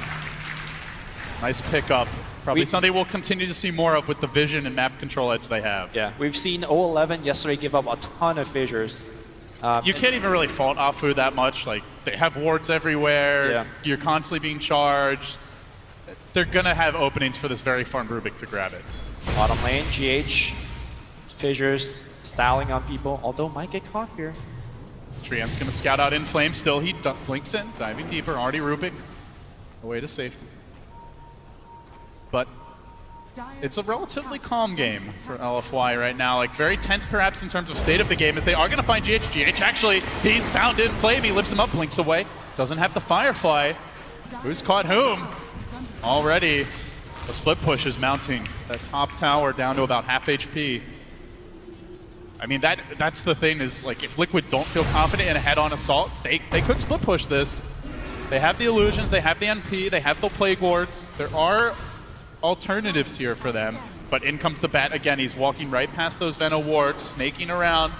Nice pickup. Probably something we'll continue to see more of with the vision and map control edge they have. Yeah, we've seen 011 yesterday give up a ton of fissures. You can't even really fault Afu that much. Like, they have wards everywhere. Yeah. You're constantly being charged. They're going to have openings for this very farm Rubik to grab it. Bottom lane, GH, fissures, styling on people, although might get caught here. Trian's going to scout out in Flame. Still, he blinks in, diving deeper. Already Rubik away to safety. But it's a relatively calm game for LFY right now. Like, very tense perhaps in terms of state of the game, as they are going to find GH. GH actually, he's found in Flame. He lifts him up, blinks away. Doesn't have the Firefly. Who's caught whom? Already, a split push is mounting. That top tower down to about half HP. I mean, that's the thing is, like, if Liquid don't feel confident in a head-on assault, they could split push this. They have the illusions, they have the NP, they have the Plague Wards. There are alternatives here for them, but in comes the bat again. He's walking right past those Venom wards, snaking around.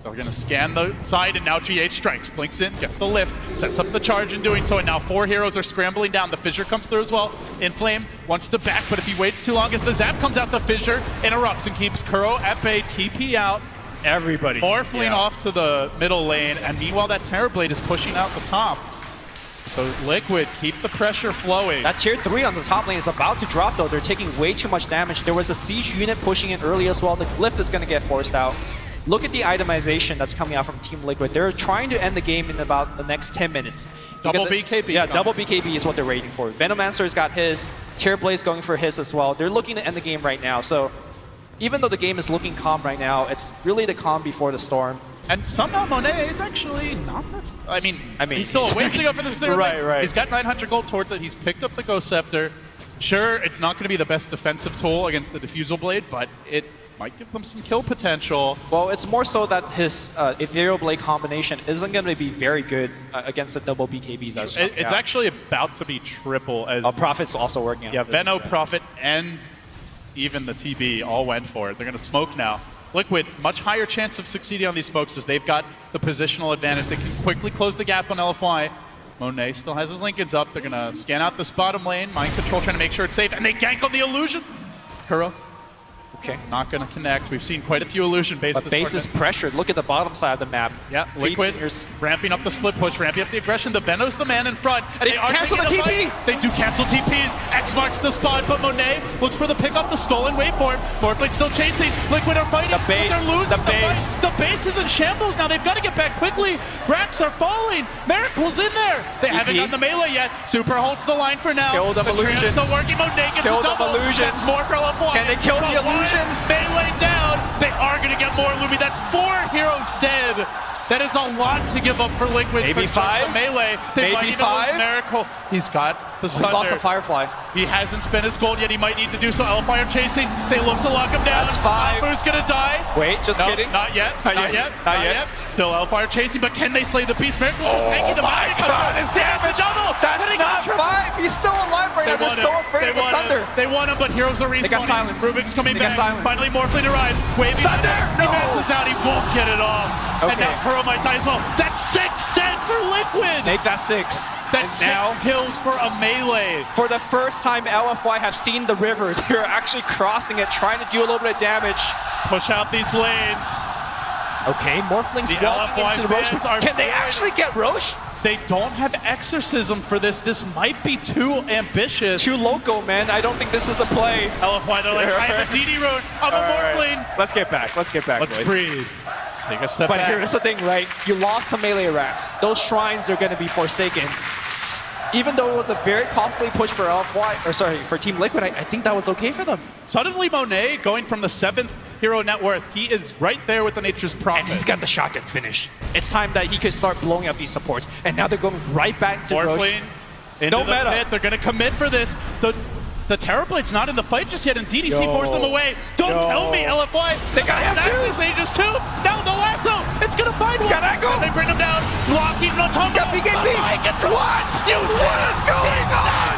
They're going to scan the side, and now GH strikes. Blinks in, gets the lift, sets up the charge in doing so, and now 4 heroes are scrambling down. The Fissure comes through as well. Inflame wants to back, but if he waits too long, as the Zap comes out, the Fissure interrupts and keeps Kuro at bay. TP out. Everybody. Morphling off to the middle lane, and meanwhile that Terrorblade is pushing out the top. So Liquid, keep the pressure flowing. That tier 3 on the top lane is about to drop though. They're taking way too much damage. There was a siege unit pushing in early as well. The glyph is going to get forced out. Look at the itemization that's coming out from Team Liquid. They're trying to end the game in about the next 10 minutes. Double BKB. Yeah, double BKB is what they're waiting for. Venomancer's got his. Tearblaze going for his as well. They're looking to end the game right now. So even though the game is looking calm right now, it's really the calm before the storm. And somehow Monet is actually not... I mean he's still wasting up for this third lane. Right. He's got 900 gold towards it. He's picked up the Ghost Scepter. Sure, it's not going to be the best defensive tool against the Diffusal Blade, but it might give them some kill potential. Well, it's more so that his Ethereal Blade combination isn't going to be very good against the double BKB. It's actually about to be triple. As Prophet's also working on it. Yeah, Veno, Prophet, and even the TB all went for it. They're going to smoke now. Liquid, much higher chance of succeeding on these smokes as they've got the positional advantage. They can quickly close the gap on LFY. Monet still has his Lincolns up. They're going to scan out this bottom lane. Mind control trying to make sure it's safe. And they gank on the illusion. Kuro. Okay. Not going to connect. We've seen quite a few illusion bases. But base is pressured. Look at the bottom side of the map. Yeah, Liquid ramping up the split push, ramping up the aggression. The Veno's the man in front. And they are cancel the TP! They do cancel TPs. X marks the spot, but Monet looks for the pick up the stolen waveform. Fourplate still chasing. Liquid are fighting. The base. They're losing the base. The base is in shambles now. They've got to get back quickly. Racks are falling. Miracle's in there. They haven't gotten the melee yet. Super holds the line for now. Kill them illusions. Still working. Monet gets Kill a double. them illusions. That's more for LFY. Can they kill the illusions? Melee down. They are going to get more Lumi. That's 4 heroes dead. That is a lot to give up for Liquid. Maybe for 5. The melee. They Maybe might even 5. lose Miracle. He's got the Thunder. He lost a Firefly. He hasn't spent his gold yet. He might need to do so. LFY are chasing. They look to lock him down. That's 5. Who's going to die? Wait, just no, kidding. Not yet. Not yet. Still LFY are chasing, but can they slay the beast? Miracle's taking them out. His damage. That's not 5. He's still alive right now. They're so afraid of the Sunder. They want him, but heroes are respawning. They got silence. Rubik's coming back. Finally, Morphling arrives. Waving. Sunder! He bounces out. He won't get it off. Okay. And now Kuro might die as well. That's 6 dead for Liquid. Make that 6. That's 6 kills for a melee. For the first time, LFY have seen the rivers. They're actually crossing it, trying to do a little bit of damage. Push out these lanes. Okay, Morphlings walking into the Roche. Can they actually get Roche? They don't have Exorcism for this. This might be too ambitious. Too loco, man. I don't think this is a play. LFY, they're like, I have a DD rune. I'm a Morphling. Right. Let's get back. Let's Let's boys. breathe. Let's take a step back. But here's the thing, right? You lost some melee racks. Those shrines are going to be forsaken. Even though it was a very costly push for for Team Liquid, I think that was okay for them. Suddenly, Monet going from the 7th hero net worth, he is right there with the Nature's Prophet. And he's got the shotgun finish. It's time that he could start blowing up these supports. And now they're going right back to Roche. No meta. Pit. They're going to commit for this. The Terrorblade's not in the fight just yet, and DDC forced them away. Don't tell me, LFY. They got Snackless Aegis too. Now the lasso. It's going to find him. He's got Echo. And they bring him down. Blocking Notomo. He's got BKB. What? What is going on?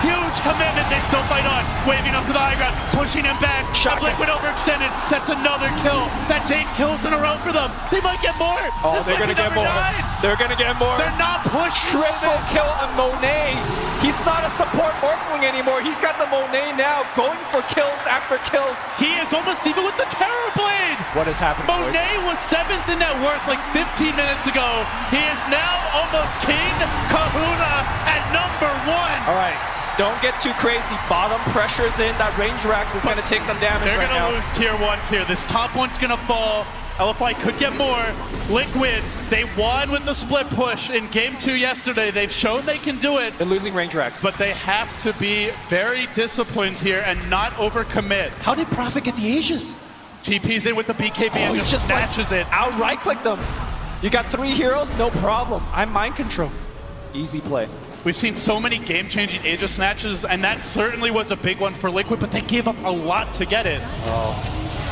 Huge commitment. They still fight on. Waving up to the high ground. Pushing him back. Liquid overextended. That's another kill. That's 8 kills in a row for them. They might get more. Oh, they're going to get more. They're going to get more. They're not pushing. Triple kill on Monet. He's not a support Morphling anymore. He's got the Monet now, going for kills after kills. He is almost even with the Terrorblade. What is happening, Monet was 7th in net worth like 15 minutes ago. He is now almost King Kahuna at number 1. All right. Don't get too crazy. Bottom pressure's in. That range racks is going to take some damage They're right now. going to lose tier 1 tier. This top one's going to fall. LFY could get more. Liquid, they won with the split push in game 2 yesterday. They've shown they can do it. They're losing range racks. But they have to be very disciplined here and not overcommit. How did Prophet get the Aegis? TP's in with the BKB and just snatches it. Out right-click them. You got 3 heroes, no problem. I'm mind control. Easy play. We've seen so many game-changing Aegis snatches, and that certainly was a big one for Liquid, but they gave up a lot to get it.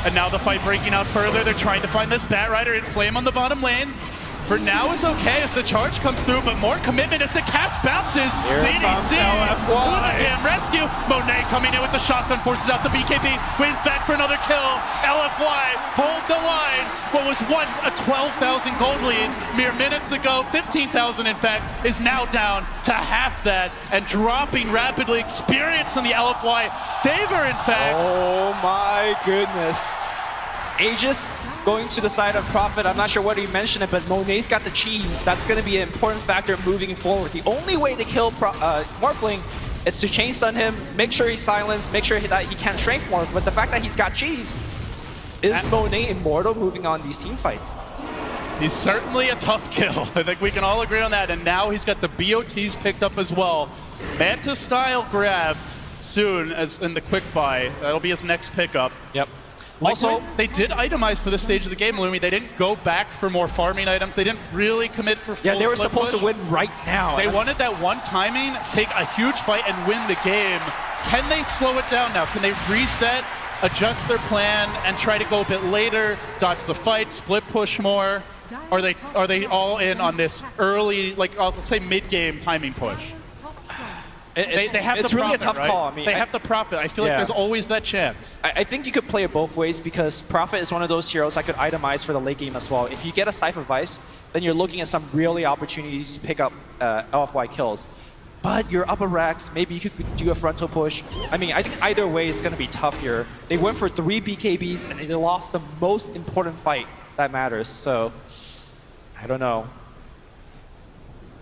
And now the fight breaking out further. They're trying to find this Bat Rider in Flame on the bottom lane. For now is okay as the charge comes through, but more commitment as the cast bounces. DDC to the damn rescue. Monet coming in with the shotgun, forces out the BKB, waves back for another kill. LFY hold the line. What was once a 12,000 gold lead mere minutes ago, 15,000 in fact, is now down to half that and dropping rapidly. Experience in the LFY favor, in fact. Oh my goodness. Aegis going to the side of Prophet. I'm not sure whether you mentioned it, but Monet's got the cheese. That's going to be an important factor moving forward. The only way to kill Morphling is to chain stun him, make sure he's silenced, make sure that he can't strength morph. But the fact that he's got cheese, is Monet immortal moving on these team fights? He's certainly a tough kill. I think we can all agree on that. And now he's got the BOTs picked up as well. Manta style grabbed soon as in the quick buy. That'll be his next pickup. Yep. Also, they did itemize for this stage of the game, Lumi. They didn't go back for more farming items. They didn't really commit for full they were split supposed push. to win right now. They wanted that one timing, take a huge fight, and win the game. Can they slow it down now? Can they reset, adjust their plan, and try to go a bit later, dodge the fight, split push more? Are they all in on this early, like I'll say mid-game timing push? They have it's the really profit, a tough right? call. I mean, they have the profit. I feel like there's always that chance. I think you could play it both ways because Prophet is one of those heroes that could itemize for the late game as well. If you get a Cypher Vice, then you're looking at some really opportunities to pick up LFY kills. But your upper racks, maybe you could do a frontal push. I mean, I think either way is going to be tough here. They went for 3 BKBs and they lost the most important fight that matters. So, I don't know.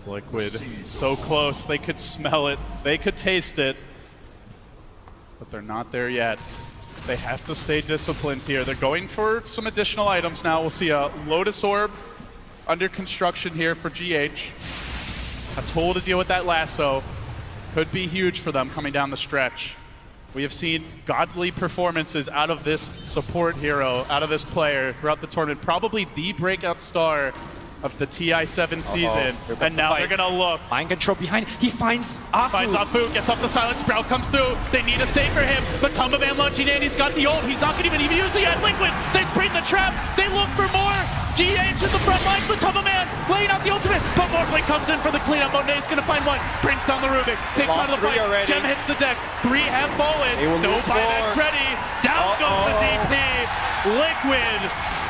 Liquid, so close. They could smell it. They could taste it. But they're not there yet. They have to stay disciplined here. They're going for some additional items now. We'll see a Lotus Orb under construction here for GH. A tool to deal with that lasso. Could be huge for them coming down the stretch. We have seen godly performances out of this support hero, out of this player throughout the tournament. Probably the breakout star of the TI7 season, and now they're gonna look. Mind control behind. He finds Afu. Finds Afu, gets off the silent. Sprout comes through. They need a save for him, but Tumbaman launching in. He's got the ult. He's not gonna even use it yet. Liquid, they spring the trap. They look for more. GH in the front line with Tumbaman laying out the ultimate, but Morphling comes in for the cleanup. Monet's gonna find one. Brings down the Rubik. Takes out of the fight. Already. Gem hits the deck. 3 have fallen. No buybacks ready. Down goes the DP. Liquid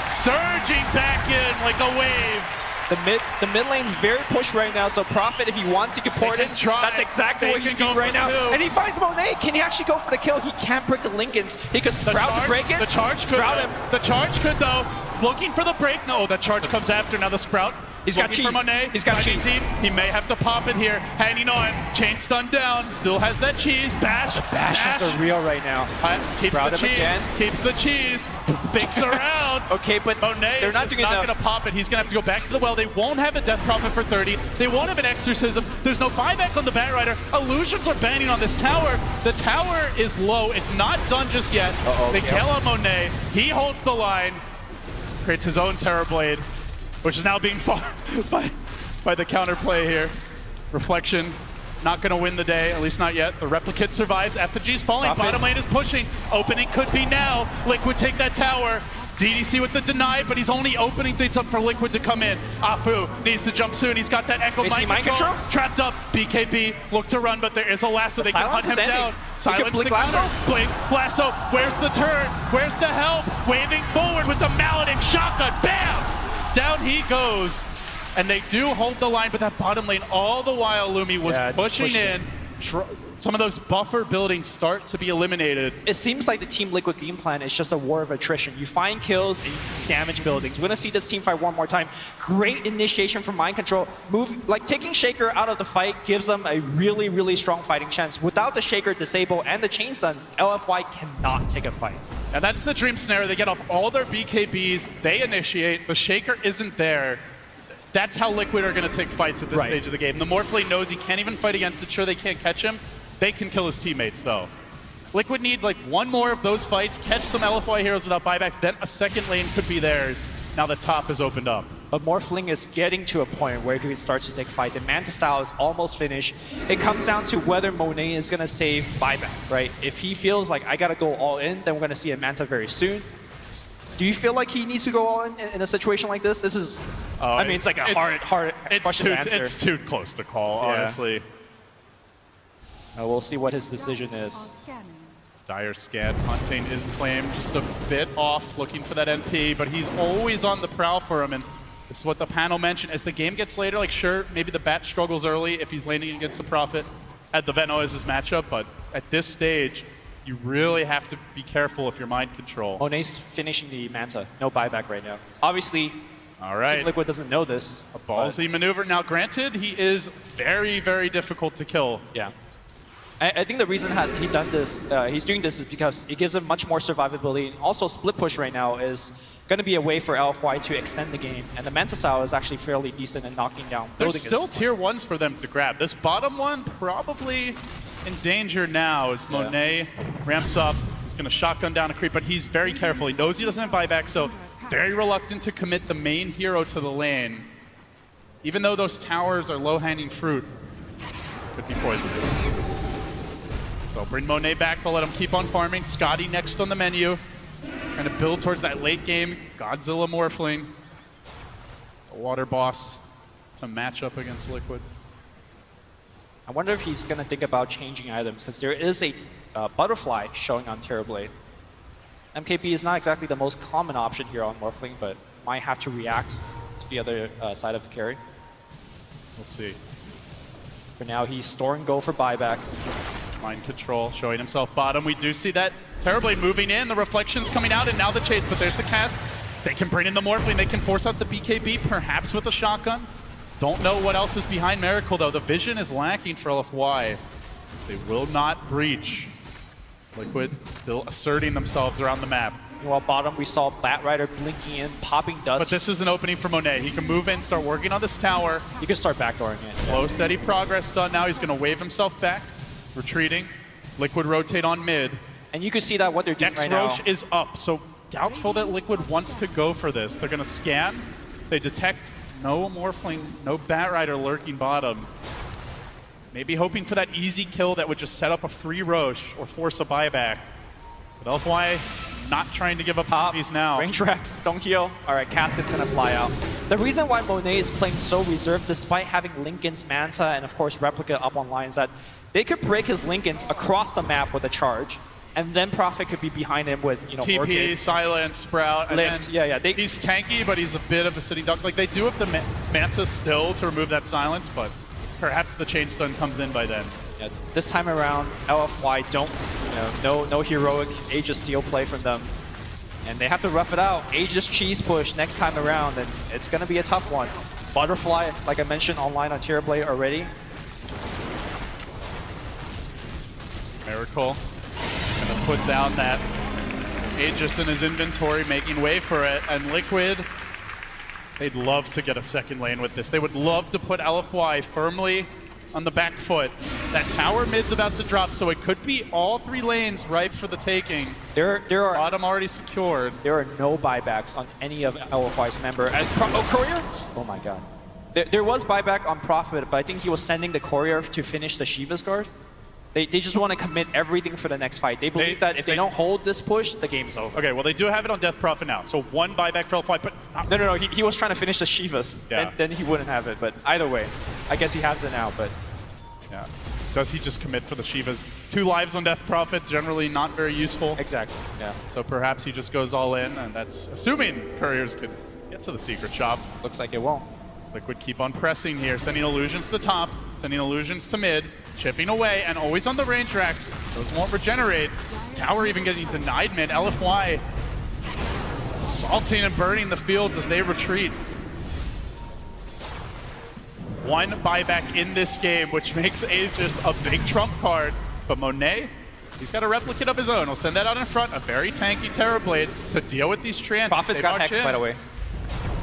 surging back in like a wave. The mid lane's very pushed right now, so Prophet, if he wants, he can port in. That's exactly what he's doing right now. And he finds Monet. Can he actually go for the kill? He can't break the Lincolns. He could Sprout to break it. The charge Sprout him. The charge could, though. Looking for the break. No, the charge comes after. Now the Sprout. He's got cheese. For Monet. He's got cheese. Deep. He may have to pop in here. Hanging on. Chain stun down. Still has that cheese. Bash. Bashes are real right now. Keeps Sprout the him cheese. again. Keeps the cheese. Bigs around. Okay, but Monet they're not doing enough. going to pop it. He's going to have to go back to the well. They won't have a Death Prophet for 30. They won't have an Exorcism. There's no buyback on the Batrider. Illusions are banning on this tower. The tower is low. It's not done just yet. They kill on Monet. He holds the line. Creates his own Terrorblade, which is now being fought by the counterplay here. Reflection, not going to win the day, at least not yet. The Replicant survives. Effigy's falling. Prophet. Bottom lane is pushing. Opening could be now. Liquid take that tower. DDC with the deny, but he's only opening things up for Liquid to come in. Afu needs to jump soon. He's got that Echo mind control. Trapped up. BKB look to run, but there is a lasso. They can hunt him down. Silence the counter. Blink. Lasso. Where's the turn? Where's the help? Waving forward with the mallet and shotgun. Bam! Down he goes. And they do hold the line, but that bottom lane all the while Lumi was pushing in. Some of those buffer buildings start to be eliminated. It seems like the Team Liquid game plan is just a war of attrition. You find kills and you damage buildings. We're gonna see this team fight one more time. Great initiation from Mind Control. Taking Shaker out of the fight gives them a really, really strong fighting chance. Without the Shaker, Disable, and the Chain Stuns, LFY cannot take a fight. And that's the dream scenario. They get off all their BKBs, they initiate, the Shaker isn't there. That's how Liquid are going to take fights at this stage of the game. The Morphling knows he can't even fight against it. Sure, they can't catch him. They can kill his teammates, though. Liquid need like one more of those fights, catch some LFY heroes without buybacks, then a second lane could be theirs. Now the top is opened up. But Morphling is getting to a point where he starts to take fight. The Manta style is almost finished. It comes down to whether Monet is going to save buyback, right? If he feels like I got to go all in, then we're going to see a Manta very soon. Do you feel like he needs to go all in a situation like this? This is, I mean, it's like a hard question to answer. It's too close to call, honestly. We'll see what his decision is. Dire scan, hunting is claimed just a bit off, looking for that NP, but he's always on the prowl for him, and this is what the panel mentioned. As the game gets later, like sure, maybe the Bat struggles early if he's laning against the Prophet. At the Veno as his matchup, but at this stage, You really have to be careful if you're mind control. Monet's finishing the Manta. No buyback right now. Obviously, all right. Team Liquid doesn't know this. A ballsy maneuver. Now, granted, he is very, very difficult to kill. Yeah. I think the reason he's doing this is because it gives him much more survivability. Also, split push right now is going to be a way for LFY to extend the game. And the Manta style is actually fairly decent in knocking down buildings. There's still tier 1s for them to grab. This bottom one probably in danger now as Monet ramps up. He's going to shotgun down a creep, but he's very careful. He knows he doesn't have buyback, so very reluctant to commit the main hero to the lane. Even though those towers are low-hanging fruit, could be poisonous. So bring Monet back to let him keep on farming. Scotty next on the menu. Trying to build towards that late game Godzilla Morphling. The water boss to match up against Liquid. I wonder if he's going to think about changing items, because there is a butterfly showing on Terrorblade. MKP is not exactly the most common option here on Morphling, but might have to react to the other side of the carry. We'll see. For now, he's storing go for buyback. Mind control, showing himself bottom. We do see that Terrorblade moving in, the reflections coming out, and now the chase, but there's the cask. They can bring in the Morphling, they can force out the BKB, perhaps with a shotgun. Don't know what else is behind Miracle, though. The vision is lacking for LFY. They will not breach. Liquid still asserting themselves around the map. Meanwhile, bottom, we saw Batrider blinking in, popping dust. But this is an opening for Monet. He can move in, start working on this tower. You can start backdooring it. Slow, steady progress done. Now he's going to wave himself back, retreating. Liquid rotate on mid. And you can see that what they're doing right Roche now. is up, so doubtful that Liquid wants to go for this. They're going to scan. They detect no Morphling, no Batrider lurking bottom. Maybe hoping for that easy kill that would just set up a free Roche or force a buyback. But LFY not trying to give up these now. Range racks, don't heal. All right, Casket's going to fly out. The reason why Monet is playing so reserved, despite having Linken's Manta and, of course, Replica up online, is that they could break his Linken's across the map with a charge, and then Prophet could be behind him with, you know, TP, Orchid, Silence, Sprout, Lift. And yeah. he's tanky, but he's a bit of a sitting duck. Like, they do have the Manta still to remove that Silence, but perhaps the Chain Stun comes in by then. Yeah, this time around, LFY don't, no heroic Aegis steal play from them. And they have to rough it out. Aegis cheese push next time around, and it's going to be a tough one. Butterfly, like I mentioned, online on Terrorblade already. Miracle gonna put down that Aegis in his inventory, making way for it. And Liquid, they'd love to get a second lane with this. They would love to put LFY firmly on the back foot. That tower mid's about to drop, so it could be all 3 lanes ripe for the taking. There are bottom already secured. There are no buybacks on any of LFY's member. Courier? Oh my god. There was buyback on Prophet, but I think he was sending the Courier to finish the Shiva's guard. They just want to commit everything for the next fight. They believe that if they don't hold this push, the game's over. Okay, well, they do have it on Death Prophet now, so 1 buyback for LFY, but... No, he was trying to finish the Shivas. Yeah. Then he wouldn't have it, but either way, I guess he has it now, but... Yeah. Does he just commit for the Shivas? 2 lives on Death Prophet, generally not very useful. Exactly, yeah. So perhaps he just goes all in, and that's assuming Couriers could get to the secret shop. Looks like it won't. Liquid keep on pressing here, sending illusions to top, sending illusions to mid, chipping away, and always on the range racks. Those won't regenerate. Tower even getting denied mid. LFY salting and burning the fields as they retreat. 1 buyback in this game, which makes Aegis a big trump card. But Monet, he's got a replicate of his own. He'll send that out in front, a very tanky Terrorblade to deal with these transits. Prophet's got Hex, by the way.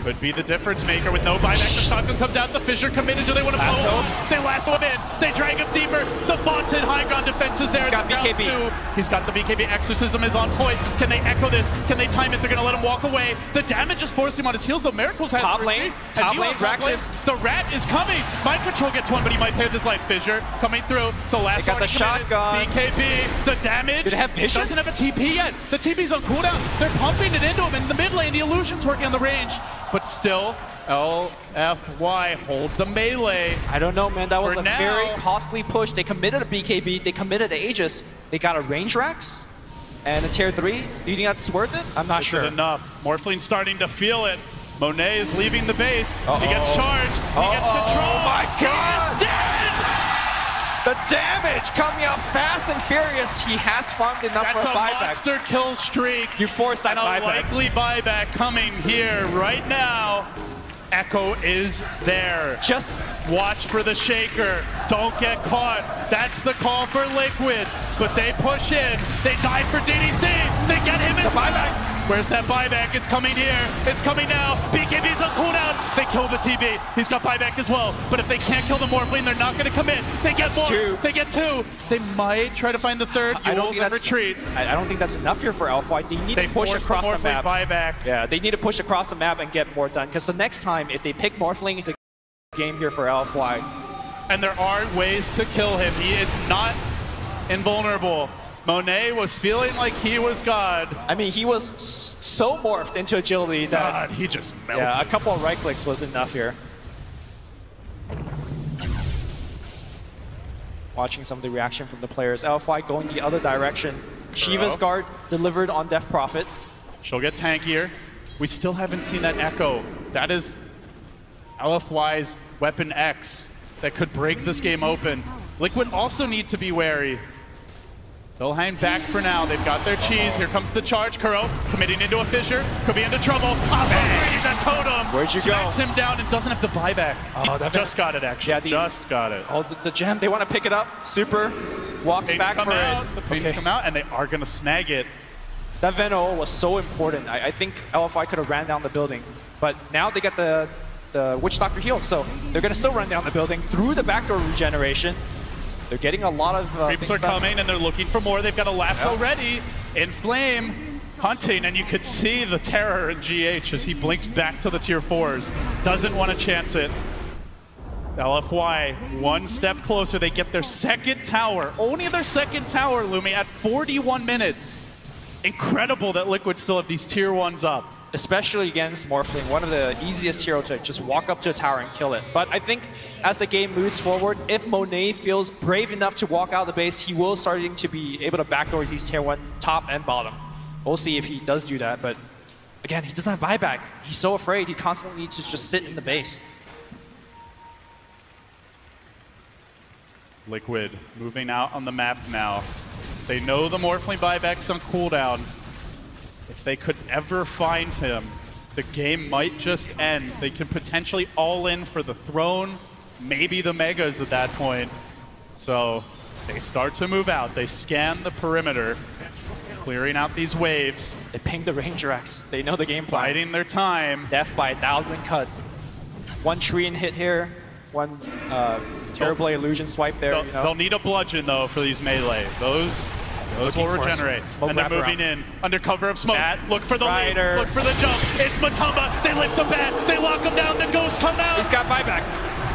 Could be the difference maker with no buyback. The shotgun comes out, the Fissure committed. Do they want to blow him? They lasso him in. They drag him deeper. The vaunted high ground defense is there. He's got BKB. He's got the BKB. Exorcism is on point. Can they echo this? Can they time it? They're going to let him walk away. The damage is forcing him on his heels. The Miracles has top lane. Draxus. The Rat is coming. Mind Control gets 1, but he might pay this life. Fissure coming through. The last they got the shotgun. BKB. The damage. Did it have vision? Doesn't have a TP yet. The TP's on cooldown. They're pumping it into him in the mid lane. The illusion's working on the range. But still, LFY hold the melee. I don't know, man. That was a very costly push. They committed a BKB. They committed a Aegis. They got a range racks and a tier 3. Do you think that's worth it? I'm not sure. Is it enough? Morphling's starting to feel it. Monet is leaving the base. He gets charged. He gets control. Oh my god! He is dead! The damage coming out fast and furious. He has farmed enough for a buyback. That's a monster kill streak. You forced that and buyback. A likely buyback coming here right now. Echo is there. Just watch for the shaker. Don't get caught. That's the call for Liquid. But they push in. They dive for DDC. They get him as buyback. Where's that buyback? It's coming here. It's coming now. BKB's on cooldown. They kill the TB. He's got buyback as well. But if they can't kill the Morphling, they're not going to commit. They get more. They get 2. They might try to find the 3rd. I don't think that's retreat. I don't think that's enough here for LFY. They need to push across the map. Buyback. Yeah, they need to push across the map and get more done. Because the next time, if they pick Morphling, it's a game here for LFY. And there are ways to kill him. He is not invulnerable. Monet was feeling like he was God. I mean, he was so morphed into agility that God, he just melted. Yeah, a couple of right clicks was enough here. Watching some of the reaction from the players. LFY going the other direction. Shiva's guard delivered on Death Prophet. She'll get tankier. We still haven't seen that Echo. That is LFY's Weapon X that could break this game open. Liquid also need to be wary. They'll hang back for now. They've got their cheese. Here comes the charge. Kuro committing into a fissure. Could be into trouble. That totem. Where'd you smacks him down and doesn't have the buyback. Oh, that just got it, actually. Yeah, just got it. Oh, the gem. They want to pick it up. Super walks Pains back come for out. it. The Pains come out, and they are going to snag it. That Venom was so important. I think LFY could have ran down the building. But now they get the Witch Doctor healed, so they're going to still run down the building through the backdoor regeneration. They're getting a lot of creeps are coming, and they're looking for more. They've got a lasso ready. In Flame, hunting, and you could see the terror in GH as he blinks back to the tier 4s. Doesn't want to chance it. LFY, one step closer. They get their second tower. Only their second tower, Lumi, at 41 minutes. Incredible that Liquid still have these tier 1s up. Especially against Morphling, one of the easiest hero to just walk up to a tower and kill it. But I think as the game moves forward, if Monet feels brave enough to walk out of the base, he will starting to be able to backdoor these tier 1 top and bottom. We'll see if he does do that, but again, he doesn't have buyback. He's so afraid, he constantly needs to just sit in the base. Liquid moving out on the map now. They know the Morphling buyback's on cooldown. If they could ever find him, the game might just end. They could potentially all in for the throne, maybe the Megas at that point. So they start to move out. They scan the perimeter, clearing out these waves. They ping the Ranger X. They know the game plan. Biding their time. Death by 1,000 cut. One tree and hit here. One terrible illusion swipe there. They'll need a bludgeon though for these melee. Those will regenerate. And they're moving in under cover of smoke. Look for the lead. Look for the jump. It's Matumba. They lift the bat. They lock him down. The ghosts come out. He's got buyback.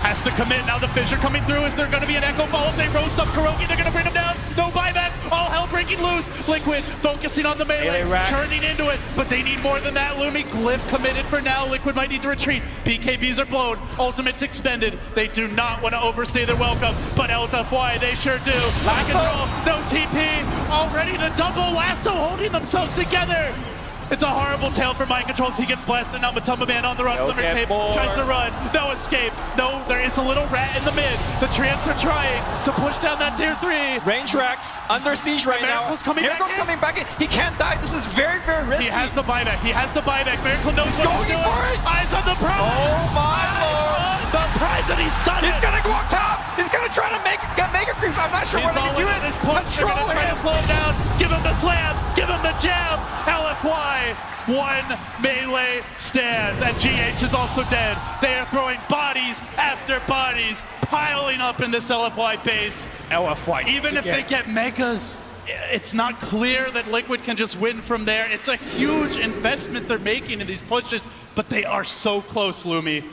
Has to commit. Now the fissure coming through. Is there going to be an echo follow? They roast up Kuroki. They're going to bring him down. No buyback. All hell breaking loose. Liquid focusing on the melee. Turning into it. But they need more than that. Lumi Glyph committed for now. Liquid might need to retreat. BKBs are blown. Ultimate's expended. They do not want to overstay their welcome. But LFY, they sure do. High control. No TP. Already the double lasso holding themselves together. It's a horrible tale for mind controls. He gets blessed, and now Matumba Man on the run. Limit tape tries to run. No escape. No, there is a little rat in the mid. The Trance are trying to push down that tier 3. Ranger X under siege right now. Miracle's coming back in. He can't die. This is very, very risky. He has the buyback. He has the buyback. Miracle knows what he's doing. For it. Eyes on the prize. Oh my lord. The prize, and he's done it. He's gonna go up top. He's gonna try to get Mega Creep. I'm not sure what he can do it. Control him. Try to slow him down. Give him the slam. Give him the jab. LFY. One melee stands, and GH is also dead. They are throwing bodies after bodies, piling up in this LFY base. LFY. Even if they get megas, it's not clear that Liquid can just win from there. It's a huge investment they're making in these pushes, but they are so close, Lumi.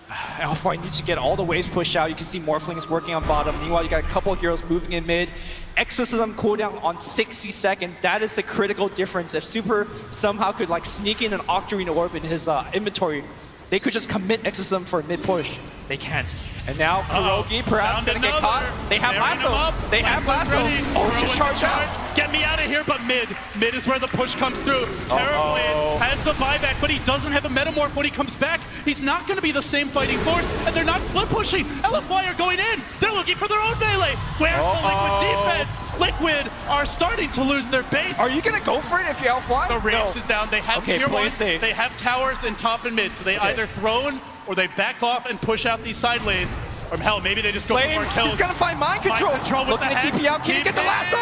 LFY needs to get all the waves pushed out. You can see Morphling is working on bottom. Meanwhile, you got a couple of heroes moving in mid. Exorcism cooldown on 60 seconds. That is the critical difference. If Super somehow could like sneak in an Octarine Orb in his inventory, they could just commit Exorcism for a mid push. They can't. And now Kuroki perhaps gonna get caught. They have lasso. They have lasso. Oh, just charge out. Get me out of here, but mid is where the push comes through. Terribly has has the buyback, but he doesn't have a Metamorph when he comes back. He's not going to be the same fighting force, and they're not split pushing. LFY are going in. They're looking for their own melee. Where's the Liquid defense? Liquid are starting to lose their base. Are you going to go for it if you're LFY? The range is down. They have tier 1. They have towers in top and mid, so they either throne or they back off and push out these side lanes. Or hell, maybe they just go for more kills. He's going to find mind control. Looking at TP out. Can he get the lasso?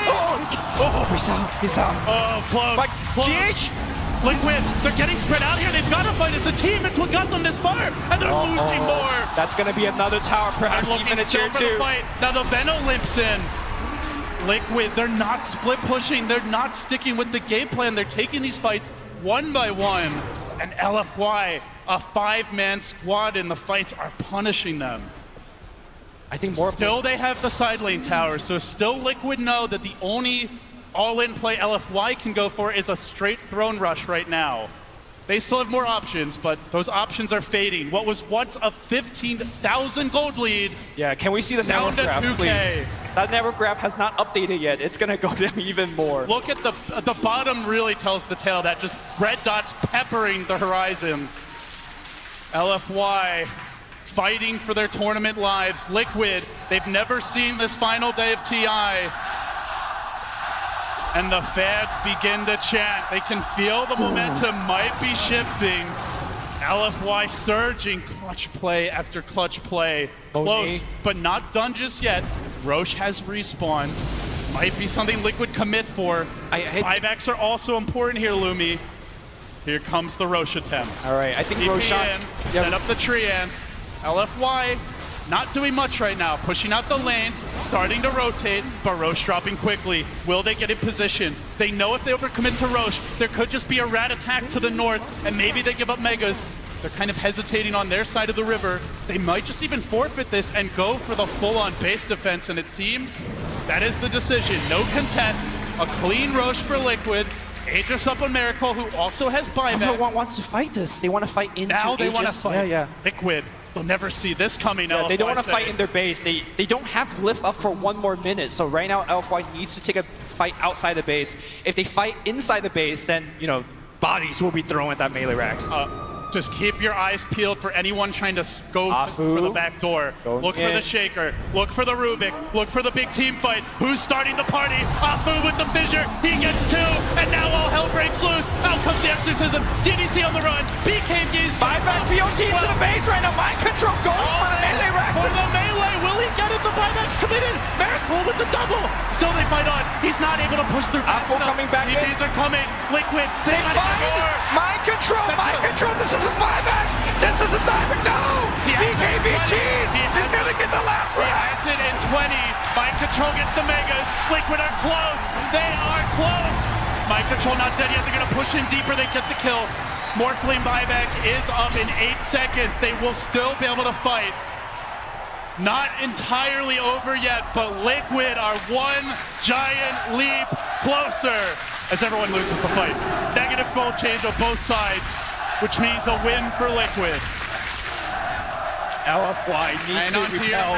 Oh, he's out. He's out. Oh, close. But close. GH? Liquid, they're getting spread out here. They've got to fight as a team. It's what got them this far. And they're losing more. That's going to be another tower, perhaps even a tier 2. Now the Venom limps in. Liquid, they're not split pushing. They're not sticking with the game plan. They're taking these fights one by one. And LFY, a 5-man squad in the fights, are punishing them. I think more. Still, they have the side lane tower, so still Liquid know that the only all-in play LFY can go for is a straight throne rush right now. They still have more options, but those options are fading. What was once a 15,000 gold lead. Yeah, can we see the network graph, 2K. please? That network graph has not updated yet. It's going to go down even more. Look at the bottom really tells the tale. That just red dots peppering the horizon. LFY fighting for their tournament lives. Liquid, they've never seen this final day of TI. And the fans begin to chant. They can feel the momentum might be shifting. LFY surging, clutch play after clutch play. Close, but not done just yet. Roche has respawned. Might be something Liquid commit for. Buybacks are also important here, Lumi. Here comes the Roche attempt. All right, I think Roche set up the tree ants. LFY not doing much right now, pushing out the lanes, starting to rotate, but Roche dropping quickly. Will they get in position? They know if they overcommit to Roche, there could just be a rat attack to the north, and maybe they give up Megas. They're kind of hesitating on their side of the river. They might just even forfeit this and go for the full-on base defense, and it seems that is the decision. No contest, a clean Roche for Liquid. Aegis up on Miracle, who also has buyback. Everyone wants to fight this. They want to fight into now they Aegis. want to fight. Yeah. Liquid, they'll never see this coming. Yeah, they don't want to say. fight in their base. They don't have Glyph up for 1 more minute. So right now, LFY needs to take a fight outside the base. If they fight inside the base, then, you know, bodies will be thrown at that melee racks. Just keep your eyes peeled for anyone trying to go for the back door. Look for the Shaker. Look for the Rubik. Look for the big team fight. Who's starting the party? Afu with the fissure. He gets 2, and now all hell breaks loose. Out comes the Exorcism. DDC on the run. BKB's buyback BOT to the base right now. Mind control going for the melee racks. For the melee. Will he get it? The buyback's committed. Miracle with the double. Still they fight on. He's not able to push through. Afu coming back in. TPs are coming. Liquid. They fight. Mind control. Mind control. This is his buyback! This is a diamond! No! BKB cheese! He's gonna get the last round! He has it in 20. Mind control gets the Megas. Liquid are close. They are close. Mind control not dead yet. They're gonna push in deeper. They get the kill. Morphling buyback is up in 8 seconds. They will still be able to fight. Not entirely over yet, but Liquid are 1 giant leap closer as everyone loses the fight. Negative goal change on both sides, which means a win for Liquid. LFY needs to repel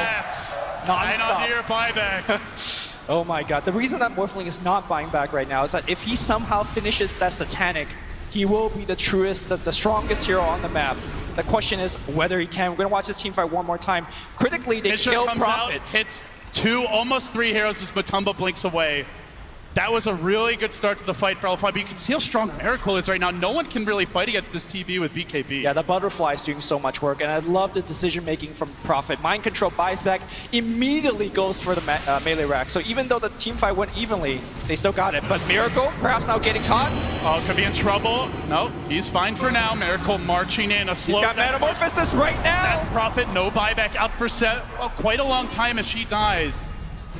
non-stop. Onto your buybacks. Oh my god. The reason that Morphling is not buying back right now is that if he somehow finishes that Satanic, he will be the truest, the strongest hero on the map. The question is whether he can. We're going to watch this team fight one more time. Critically, they killed Prophet. Hits 2, almost 3 heroes as Matumba blinks away. That was a really good start to the fight for LFY, but you can see how strong Miracle is right now. No one can really fight against this TB with BKB. Yeah, the Butterfly is doing so much work, and I love the decision-making from Prophet. Mind Control buys back, immediately goes for the melee rack. So even though the team fight went evenly, they still got it. But Miracle, perhaps now getting caught. Oh, could be in trouble. No, he's fine for now. Miracle marching in, a slow. He's got Metamorphosis right now. That Prophet, no buyback, out for quite a long time as she dies.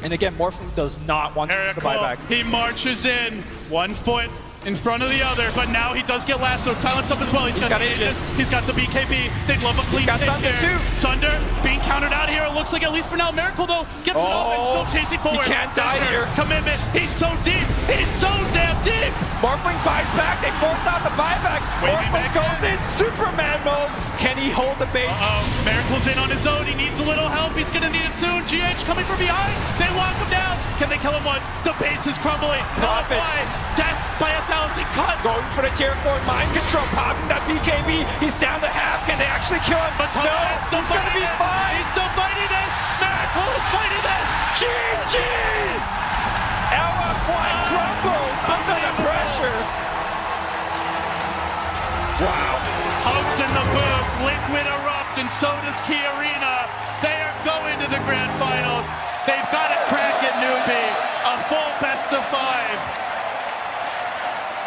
And again, Morphling does not want to use the buyback. He marches in, 1 foot in front of the other, but now he does get lassoed. Silenced up as well. He's got Aegis. He's got the BKB. They'd love a clean He's got Sunder too. Sunder being countered out here. It looks like, at least for now, Miracle though gets it off and still chasing forward. He can't die here. Commitment. He's so deep. He's so damn deep. Morphling buys back. They force out the buyback. Morphling goes in Superman mode. Can he hold the the base. Miracle's in on his own. He needs a little help. He's going to need it soon. GH coming from behind. They lock him down. Can they kill him once? The base is crumbling. Profit. Death by 1,000 cuts. Going for the tier 4 mind control. Popping that BKB. He's down to half. Can they actually kill him? But no, he's going to be fine. He's still fighting this. Miracle is fighting this. GG! LFY crumbles under the pressure. Wow. Hugs in the booth, Liquid erupt, and so does Key Arena. They are going to the grand final. They've got a crack at newbie, a full best of 5.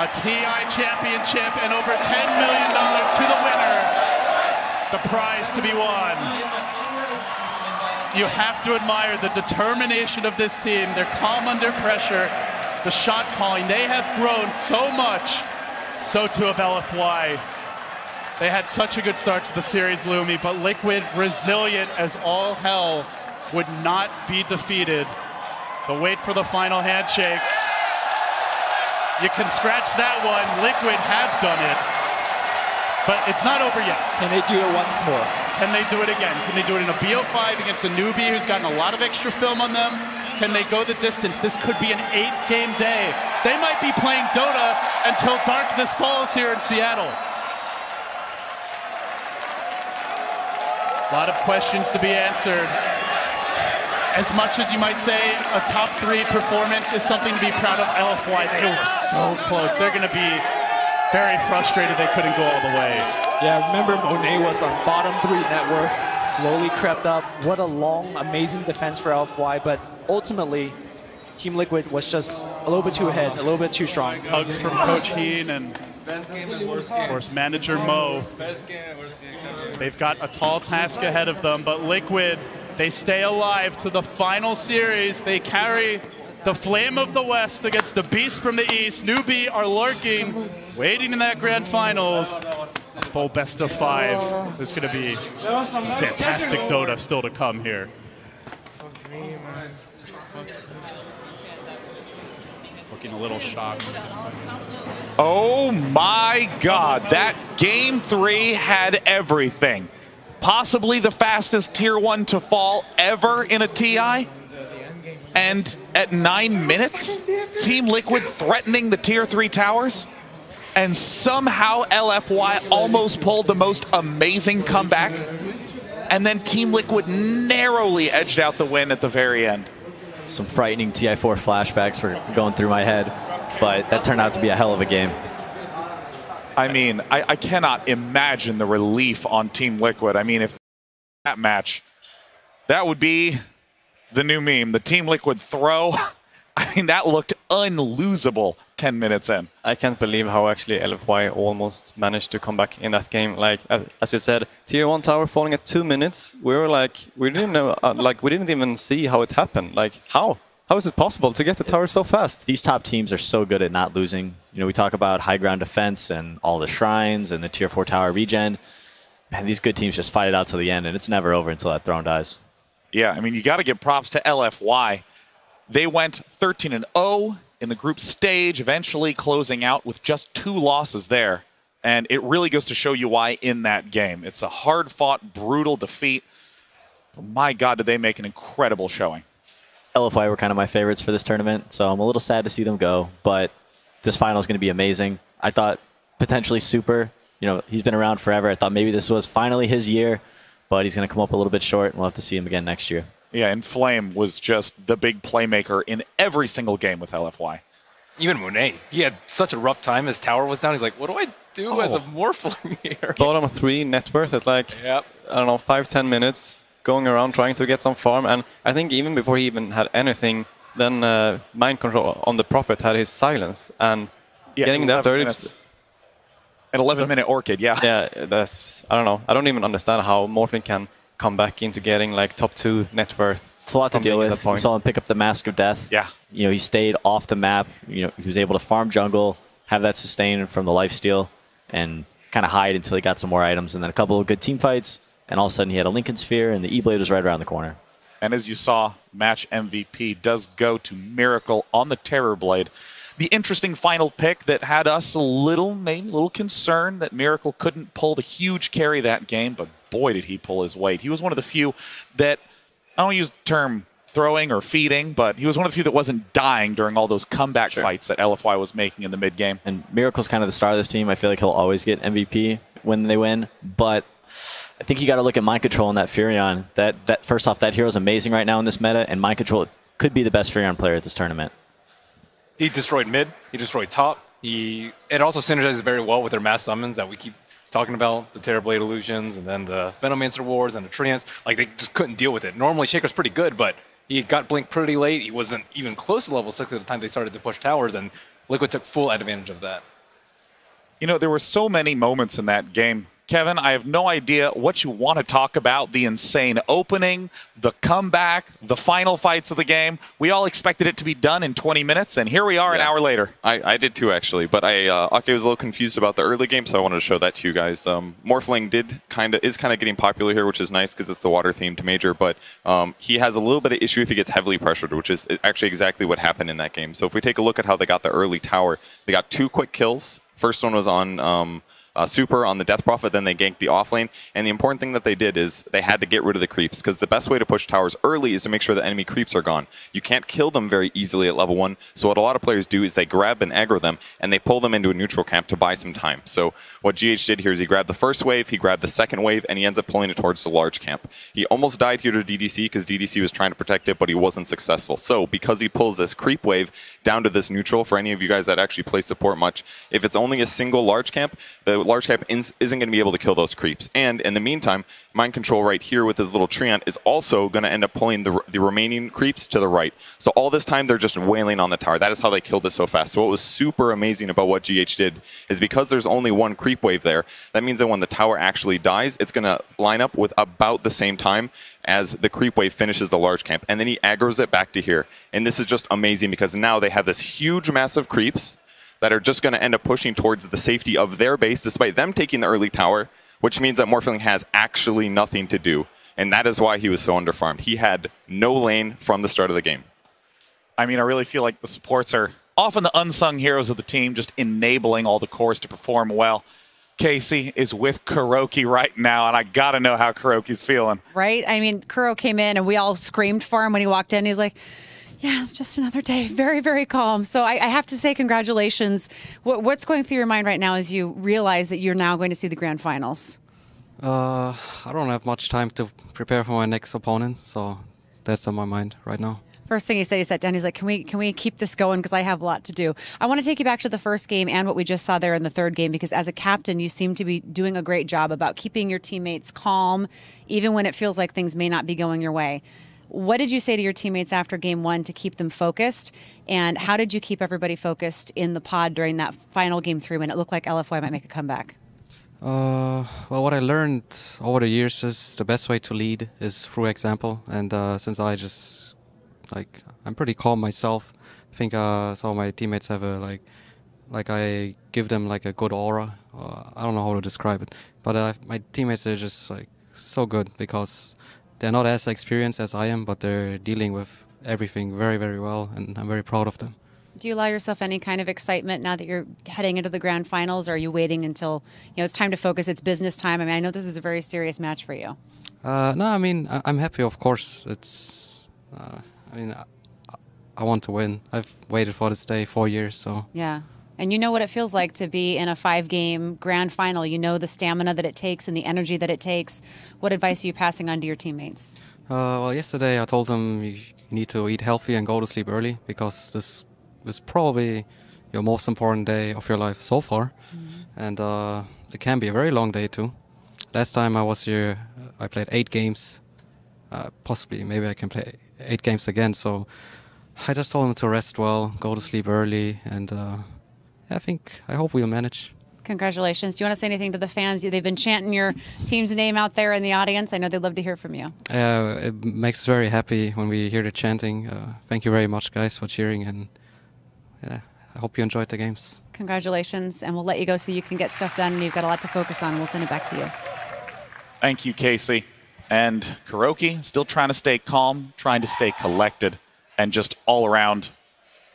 A TI championship and over $10 million to the winner. The prize to be won. You have to admire the determination of this team. They're calm under pressure. The shot calling, they have grown so much. So too have LFY. They had such a good start to the series, Lumi, but Liquid, resilient as all hell, would not be defeated. But wait for the final handshakes. You can scratch that one. Liquid have done it. But it's not over yet. Can they do it once more? Can they do it again? Can they do it in a BO5 against a newbie who's gotten a lot of extra film on them? Can they go the distance? This could be an 8-game day. They might be playing Dota until darkness falls here in Seattle. A lot of questions to be answered. As much as you might say a top 3 performance is something to be proud of, LFY, they were so close. They're going to be very frustrated they couldn't go all the way. Yeah, remember Monet was on bottom 3 net worth, slowly crept up. What a long, amazing defense for LFY, but ultimately, Team Liquid was just a little bit too ahead, a little bit too strong. Hugs from Coach Heen and, of course, Manager Mo. They've got a tall task ahead of them, but Liquid, they stay alive to the final series. They carry the Flame of the West against the Beast from the East. Newbie are lurking, waiting in that grand finals. A full best of 5. There's going to be some fantastic Dota still to come here. Looking a little shocked. Oh my God, that game 3 had everything. Possibly the fastest tier 1 to fall ever in a TI. And at 9 minutes, Team Liquid threatening the tier 3 towers. And somehow LFY almost pulled the most amazing comeback. And then Team Liquid narrowly edged out the win at the very end. Some frightening TI4 flashbacks were going through my head, but that turned out to be a hell of a game. I mean, I cannot imagine the relief on Team Liquid. I mean, if that match, that would be the new meme, the Team Liquid throw. I mean, that looked unlosable 10 minutes in. I can't believe how actually LFY almost managed to come back in that game. Like, as you said, tier 1 tower falling at 2 minutes. We were like, we didn't know, we didn't even see how it happened. Like, how? How is it possible to get the tower so fast? These top teams are so good at not losing. You know, we talk about high ground defense and all the shrines and the tier 4 tower regen. Man, these good teams just fight it out to the end, and it's never over until that throne dies. Yeah, I mean, you got to give props to LFY. They went 13-0 in the group stage, eventually closing out with just 2 losses there. And it really goes to show you why in that game. It's a hard-fought, brutal defeat. But my God, did they make an incredible showing. LFY were kind of my favorites for this tournament, so I'm a little sad to see them go. But this final is going to be amazing. I thought potentially Super, you know, he's been around forever. I thought maybe this was finally his year, but he's going to come up a little bit short, and we'll have to see him again next year. Yeah, and Flame was just the big playmaker in every single game with LFY. Even Monet, he had such a rough time. His tower was down. He's like, what do I do as a Morphling here? Bottom 3 net worth at like, I don't know, 5-10 minutes, going around trying to get some farm. And I think even before he even had anything, then Mind Control on the Prophet had his silence. And getting that 30 minutes. An 11-minute Orchid, yeah. Yeah, that's, I don't know. I don't even understand how Morphling can come back into getting like top 2 net worth. It's a lot to deal with. We saw him pick up the Mask of Death. Yeah. You know, he stayed off the map. You know, he was able to farm jungle, have that sustain from the lifesteal, and kind of hide until he got some more items. And then a couple of good team fights, and all of a sudden he had a Lincoln Sphere, and the E-Blade was right around the corner. And as you saw, match MVP does go to Miracle on the Terror Blade. The interesting final pick that had us a little concerned that Miracle couldn't pull the huge carry that game, but boy, did he pull his weight. He was one of the few that, I don't use the term throwing or feeding, but he was one of the few that wasn't dying during all those comeback fights that LFY was making in the mid-game. And Miracle's kind of the star of this team. I feel like he'll always get MVP when they win, but I think you got to look at mind control in that Furion. That first off, that hero's amazing right now in this meta, and mind control could be the best Furion player at this tournament. He destroyed mid. He destroyed top. It also synergizes very well with their mass summons that we keep talking about, the Terrorblade Illusions, and then the Venomancer Wars and the Treants. Like, they just couldn't deal with it. Normally, Shaker's pretty good, but he got blinked pretty late. He wasn't even close to level 6 at the time they started to push towers, and Liquid took full advantage of that. You know, there were so many moments in that game. Kevin, I have no idea what you want to talk about. The insane opening, the comeback, the final fights of the game. We all expected it to be done in 20 minutes, and here we are an hour later. I did too, actually, but Ake was a little confused about the early game, so I wanted to show that to you guys. Morphling is kind of getting popular here, which is nice because it's the water-themed major, but he has a little bit of issue if he gets heavily pressured, which is actually exactly what happened in that game. So if we take a look at how they got the early tower, they got 2 quick kills. First one was on Super on the Death Prophet, then they ganked the offlane. And the important thing that they did is they had to get rid of the creeps, because the best way to push towers early is to make sure the enemy creeps are gone. You can't kill them very easily at level 1, so what a lot of players do is they grab and aggro them, and they pull them into a neutral camp to buy some time. So what GH did here is he grabbed the first wave, he grabbed the second wave, and he ends up pulling it towards the large camp. He almost died here to DDC, because DDC was trying to protect it, but he wasn't successful. So because he pulls this creep wave down to this neutral, for any of you guys that actually play support much, if it's only a single large camp, the large camp isn't going to be able to kill those creeps. And in the meantime, mind control right here with his little Treant is also going to end up pulling the remaining creeps to the right. So all this time, they're just wailing on the tower. That is how they killed it so fast. So what was super amazing about what GH did is because there's only one creep wave there, that means that when the tower actually dies, it's going to line up with about the same time as the creep wave finishes the large camp. And then he aggroes it back to here. And this is just amazing because now they have this huge, massive creeps that are just going to end up pushing towards the safety of their base, despite them taking the early tower, which means that Morphling has actually nothing to do. And that is why he was so underfarmed. He had no lane from the start of the game. I mean, I really feel like the supports are often the unsung heroes of the team, just enabling all the cores to perform well. Casey is with Kuroki right now, and I got to know how Kuroki's feeling. Right? I mean, Kuro came in, and we all screamed for him when he walked in. He's like, yeah, it's just another day. Very, very calm. So I have to say congratulations. What's going through your mind right now as you realize that you're now going to see the grand finals? I don't have much time to prepare for my next opponent, so that's on my mind right now. First thing he said, he sat down, he's like, can we keep this going because I have a lot to do. I want to take you back to the first game and what we just saw there in the third game, because as a captain, you seem to be doing a great job about keeping your teammates calm, even when it feels like things may not be going your way. What did you say to your teammates after game 1 to keep them focused? And how did you keep everybody focused in the pod during that final game 3 when it looked like LFY might make a comeback? Well, what I learned over the years is the best way to lead is through example. And since I'm pretty calm myself, I think some of my teammates have I give them like a good aura. I don't know how to describe it, but my teammates are just like so good because they're not as experienced as I am, but they're dealing with everything very, very well, and I'm very proud of them. Do you allow yourself any kind of excitement now that you're heading into the grand finals, or are you waiting until it's time to focus, it's business time? I mean, I know this is a very serious match for you. No, I mean, I'm happy, of course. It's, I want to win. I've waited for this day 4 years, so. Yeah. And you know what it feels like to be in a 5-game grand final. You know the stamina that it takes and the energy that it takes. What advice are you passing on to your teammates? Well, yesterday I told them you need to eat healthy and go to sleep early because this is probably your most important day of your life so far. Mm-hmm. And it can be a very long day too. Last time I was here, I played 8 games. Possibly, maybe I can play 8 games again. So I just told them to rest well, go to sleep early, and I hope we'll manage. Congratulations. Do you want to say anything to the fans? They've been chanting your team's name out there in the audience. I know they'd love to hear from you. It makes us very happy when we hear the chanting. Thank you very much, guys, for cheering, and I hope you enjoyed the games. Congratulations, and we'll let you go so you can get stuff done, and you've got a lot to focus on. We'll send it back to you. Thank you, Casey. And Kuroki still trying to stay calm, trying to stay collected, and just all around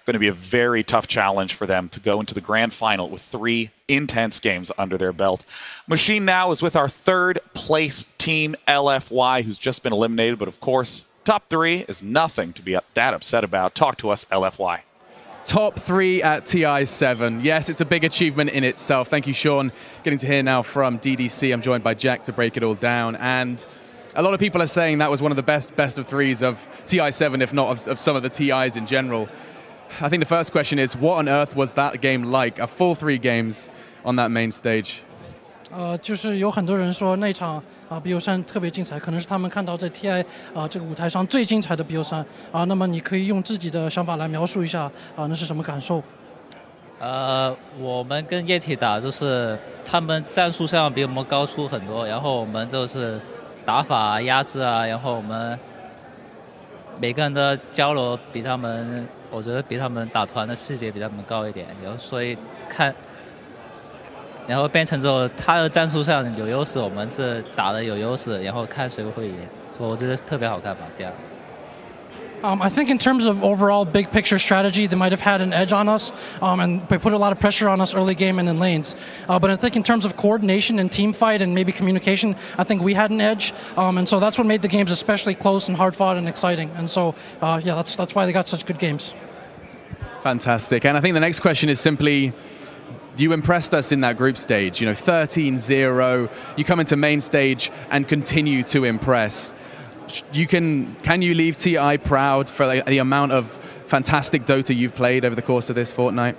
Going to be a very tough challenge for them to go into the grand final with 3 intense games under their belt. Machine now is with our 3rd place team, LFY, who's just been eliminated. But of course, top 3 is nothing to be that upset about. Talk to us, LFY. Top 3 at TI7. Yes, it's a big achievement in itself. Thank you, Sean. Getting to hear now from DDC. I'm joined by Jack to break it all down. And a lot of people are saying that was one of the best of 3s of TI7, if not of some of the TIs in general. I think the first question is, what on earth was that game like? A full 3 games on that main stage. 就是有很多人说那场BO3特别精彩，可能是他们看到在 TI 这个舞台上最精彩的 BO3那么你可以用自己的想法来描述一下那是什么感受？我们跟液体打就是他们战术上比我们高出很多，然后我们就是打法压制然后我们每个人的交流比他们。我觉得比他们打团的细节比他们高一点，然后所以然后变成之后他的战术上有优势，我们是打的有优势，然后看谁会赢，所以我觉得特别好看吧，这样。I think in terms of overall big picture strategy, they might have had an edge on us, and they put a lot of pressure on us early game and in lanes. But I think in terms of coordination and team fight and maybe communication, I think we had an edge, and so that's what made the games especially close and hard fought and exciting. And so, yeah, that's why they got such good games. Fantastic. And I think the next question is simply, you impressed us in that group stage. 13-0. You come into main stage and continue to impress. Can you leave TI proud for the amount of fantastic Dota you've played over the course of this fortnight?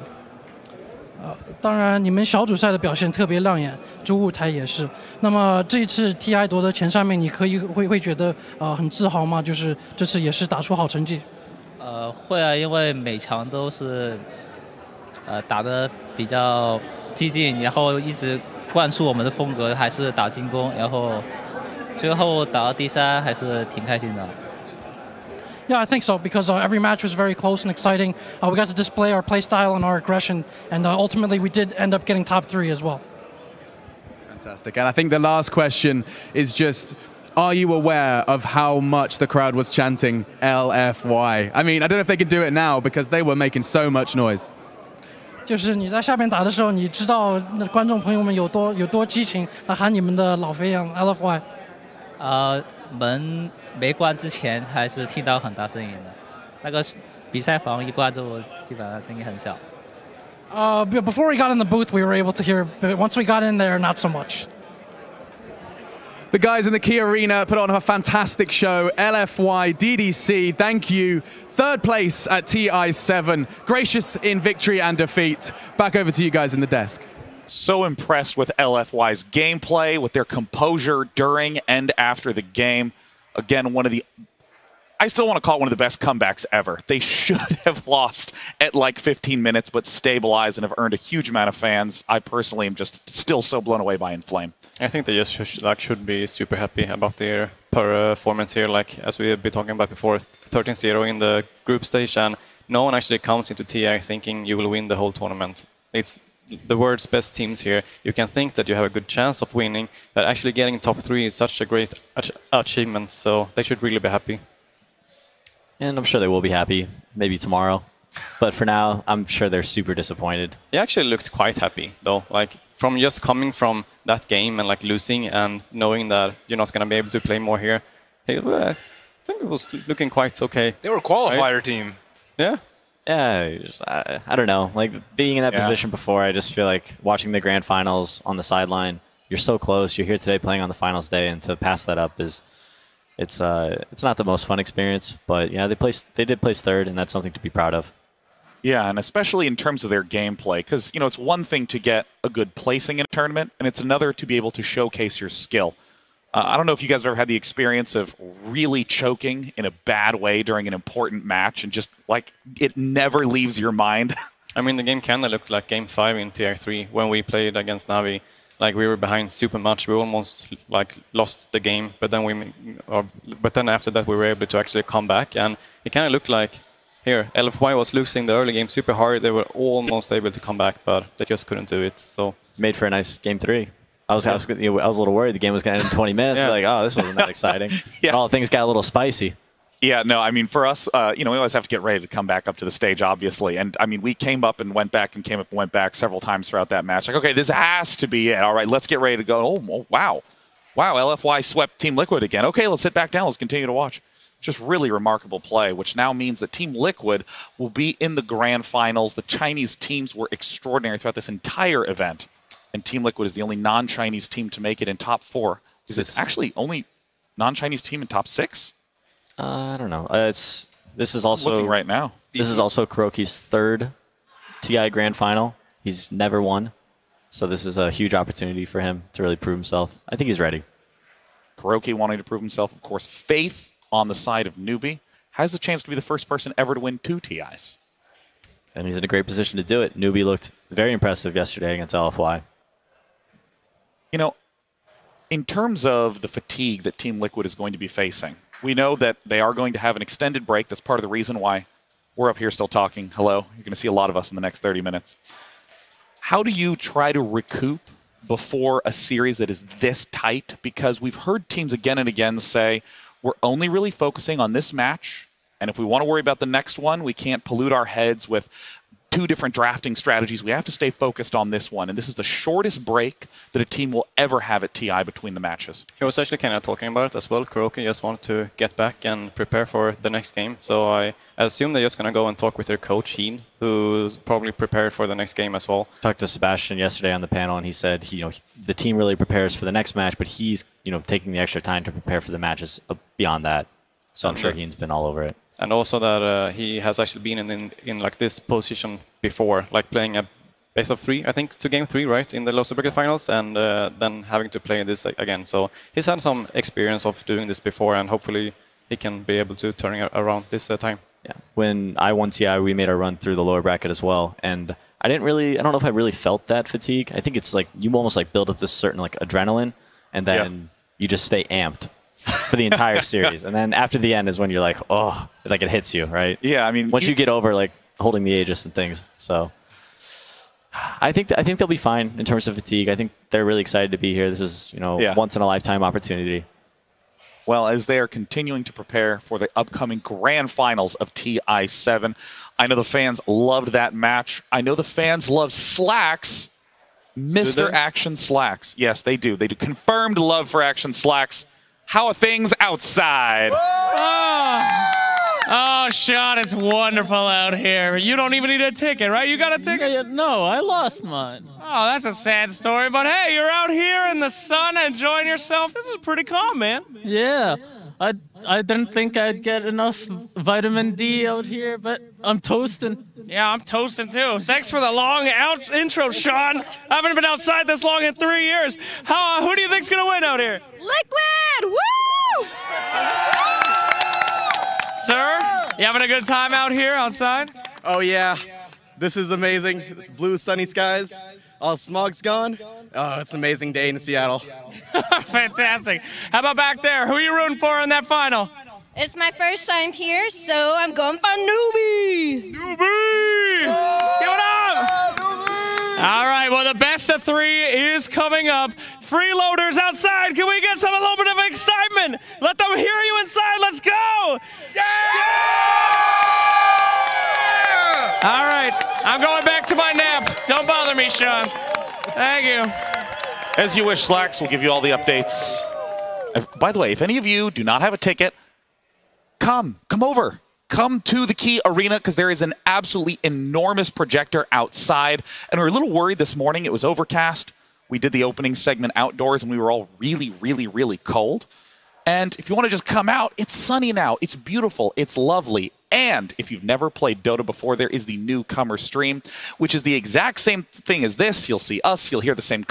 当然，你们小组赛的表现特别亮眼，主舞台也是。那么这一次 TI 夺得前3名，你会觉得很自豪吗？就是这次也是打出好成绩。会啊，因为每场都是打得比较激进，然后一直灌输我们的风格，还是打进攻，然后最后打到第3，还是挺开心的。Yeah, I think so, because every match was very close and exciting. We got to display our play style and our aggression, and ultimately we did end up getting top 3 as well. Fantastic. And I think the last question is just, are you aware of how much the crowd was chanting LFY? I mean, I don't know if they can do it now because they were making so much noise. 就是你在下面打的时候，你知道那观众朋友们有多激情，喊你们的老肥羊 LFY。门没关之前还是听到很大声音的，那个比赛房一关之后，基本上声音很小。Before we got in the booth, we were able to hear, but once we got in there, not so much. The guys in the Key Arena put on a fantastic show. LFY, DDC, thank you. 3rd place at TI7. Gracious in victory and defeat. Back over to you guys in the desk. So impressed with LFY's gameplay, with their composure during and after the game. Again, I still want to call it one of the best comebacks ever. They should have lost at like 15 minutes, but stabilized and have earned a huge amount of fans. I personally am just still so blown away by Inflame. I think they just should be super happy about their performance here. Like, as we have been talking about before, 13-0 in the group stage, and no one actually comes into TI thinking you will win the whole tournament. It's the world's best teams here. You can think that you have a good chance of winning, but actually getting top 3 is such a great achievement, so they should really be happy. And I'm sure they will be happy, maybe tomorrow. But for now, I'm sure they're super disappointed. They actually looked quite happy, though. Like, from just coming from that game and like losing and knowing that you're not going to be able to play more here, I think it was looking quite okay. They were a qualifier right? team. Yeah. Yeah, I don't know. Like, being in that position before, I just feel like watching the grand finals on the sideline, you're so close. You're here today playing on the finals day, and to pass that up is... It's not the most fun experience, but yeah, they did place 3rd, and that's something to be proud of. Yeah, and especially in terms of their gameplay, because it's one thing to get a good placing in a tournament, and it's another to be able to showcase your skill. I don't know if you guys have ever had the experience of really choking in a bad way during an important match, and just like it never leaves your mind. I mean, the game kind of looked like Game 5 in TI3 when we played against Navi. Like, we were behind super much. We almost like lost the game, but then after that we were able to actually come back, and it kind of looked like here LFY was losing the early game super hard. They were almost able to come back, but they just couldn't do it. So made for a nice Game 3. I was a little worried the game was going to end in 20 minutes. Yeah. Like, oh, this wasn't that exciting. All things got a little spicy. Yeah, no, I mean, for us, we always have to get ready to come back up to the stage, obviously. And, I mean, we came up and went back and came up and went back several times throughout that match. Like, okay, this has to be it. All right, let's get ready to go. Oh, wow. Wow, LFY swept Team Liquid again. Okay, let's sit back down. Let's continue to watch. Just really remarkable play, which now means that Team Liquid will be in the grand finals. The Chinese teams were extraordinary throughout this entire event. And Team Liquid is the only non-Chinese team to make it in top 4. Is it actually only non-Chinese team in top 6? I don't know. This is also looking right now. This is also Kuroki's 3rd TI Grand Final. He's never won, so this is a huge opportunity for him to really prove himself. I think he's ready. Kuroki wanting to prove himself, of course. Faith on the side of Newbie has the chance to be the first person ever to win 2 TIs. And he's in a great position to do it. Newbie looked very impressive yesterday against LFY. You know, in terms of the fatigue that Team Liquid is going to be facing, we know that they are going to have an extended break. That's part of the reason why we're up here still talking. Hello. You're going to see a lot of us in the next 30 minutes. How do you try to recoup before a series that is this tight? Because we've heard teams again and again say, we're only really focusing on this match, and if we want to worry about the next one, we can't pollute our heads with 2 different drafting strategies. We have to stay focused on this one, and this is the shortest break that a team will ever have at TI between the matches. He was actually kind of talking about it as well. Kuroki just wanted to get back and prepare for the next game. So I assume they're just going to go and talk with their coach, Heen, who's probably prepared for the next game as well. Talked to Sebastian yesterday on the panel, and he said the team really prepares for the next match, but he's taking the extra time to prepare for the matches beyond that. So I'm sure Heen's been all over it. And also that he has actually been in like this position before, like playing a best of 3, I think, to game 3, right, in the Loser Bracket finals, and then having to play this again. So he's had some experience of doing this before, and hopefully he can be able to turn it around this time. Yeah. When I won TI, we made our run through the lower bracket as well, and I don't know if I really felt that fatigue. I think it's like you almost like build up this certain like adrenaline, and then you just stay amped for the entire series. And then after the end is when you're like, oh, like it hits you, right? Yeah, I mean, once you get over like holding the Aegis and things. So I think they'll be fine in terms of fatigue. I think they're really excited to be here. This is, once in a lifetime opportunity. Well, as they are continuing to prepare for the upcoming grand finals of TI7, I know the fans loved that match. I know the fans love Slacks. Mr. Action Slacks. Yes, they do. They do. Confirmed love for Action Slacks. How are things outside? Oh, Sean, it's wonderful out here. You don't even need a ticket, right? You got a ticket? No, I lost mine. Oh, that's a sad story, but hey, you're out here in the sun enjoying yourself. This is pretty calm, man. Yeah, I didn't think I'd get enough vitamin D out here, but I'm toasting. Yeah, I'm toasting too. Thanks for the long intro, Sean. I haven't been outside this long in 3 years. Who do you think's gonna win out here? Liquid! Woo! Sir, you having a good time out here outside? Oh yeah, this is amazing. It's blue, sunny skies. All smog's gone. Oh, it's an amazing day in Seattle. Fantastic. How about back there? Who are you rooting for in that final? It's my first time here, so I'm going for Newbie. Newbie! Give it up! All right, well, the best of 3 is coming up. Freeloaders outside, can we get a little bit of excitement? Let them hear you inside, let's go! Yeah! All right, I'm going back to my nap. Don't bother me, Sean. Thank you. As you wish, Slacks. We'll give you all the updates. By the way, if any of you do not have a ticket, come over. Come to the Key Arena because there is an absolutely enormous projector outside. And we were a little worried this morning. It was overcast. We did the opening segment outdoors and we were all really, really, really cold. And if you want to just come out, it's sunny now. It's beautiful. It's lovely. And if you've never played Dota before, there is the newcomer stream, which is the exact same thing as this. You'll see us. You'll hear the same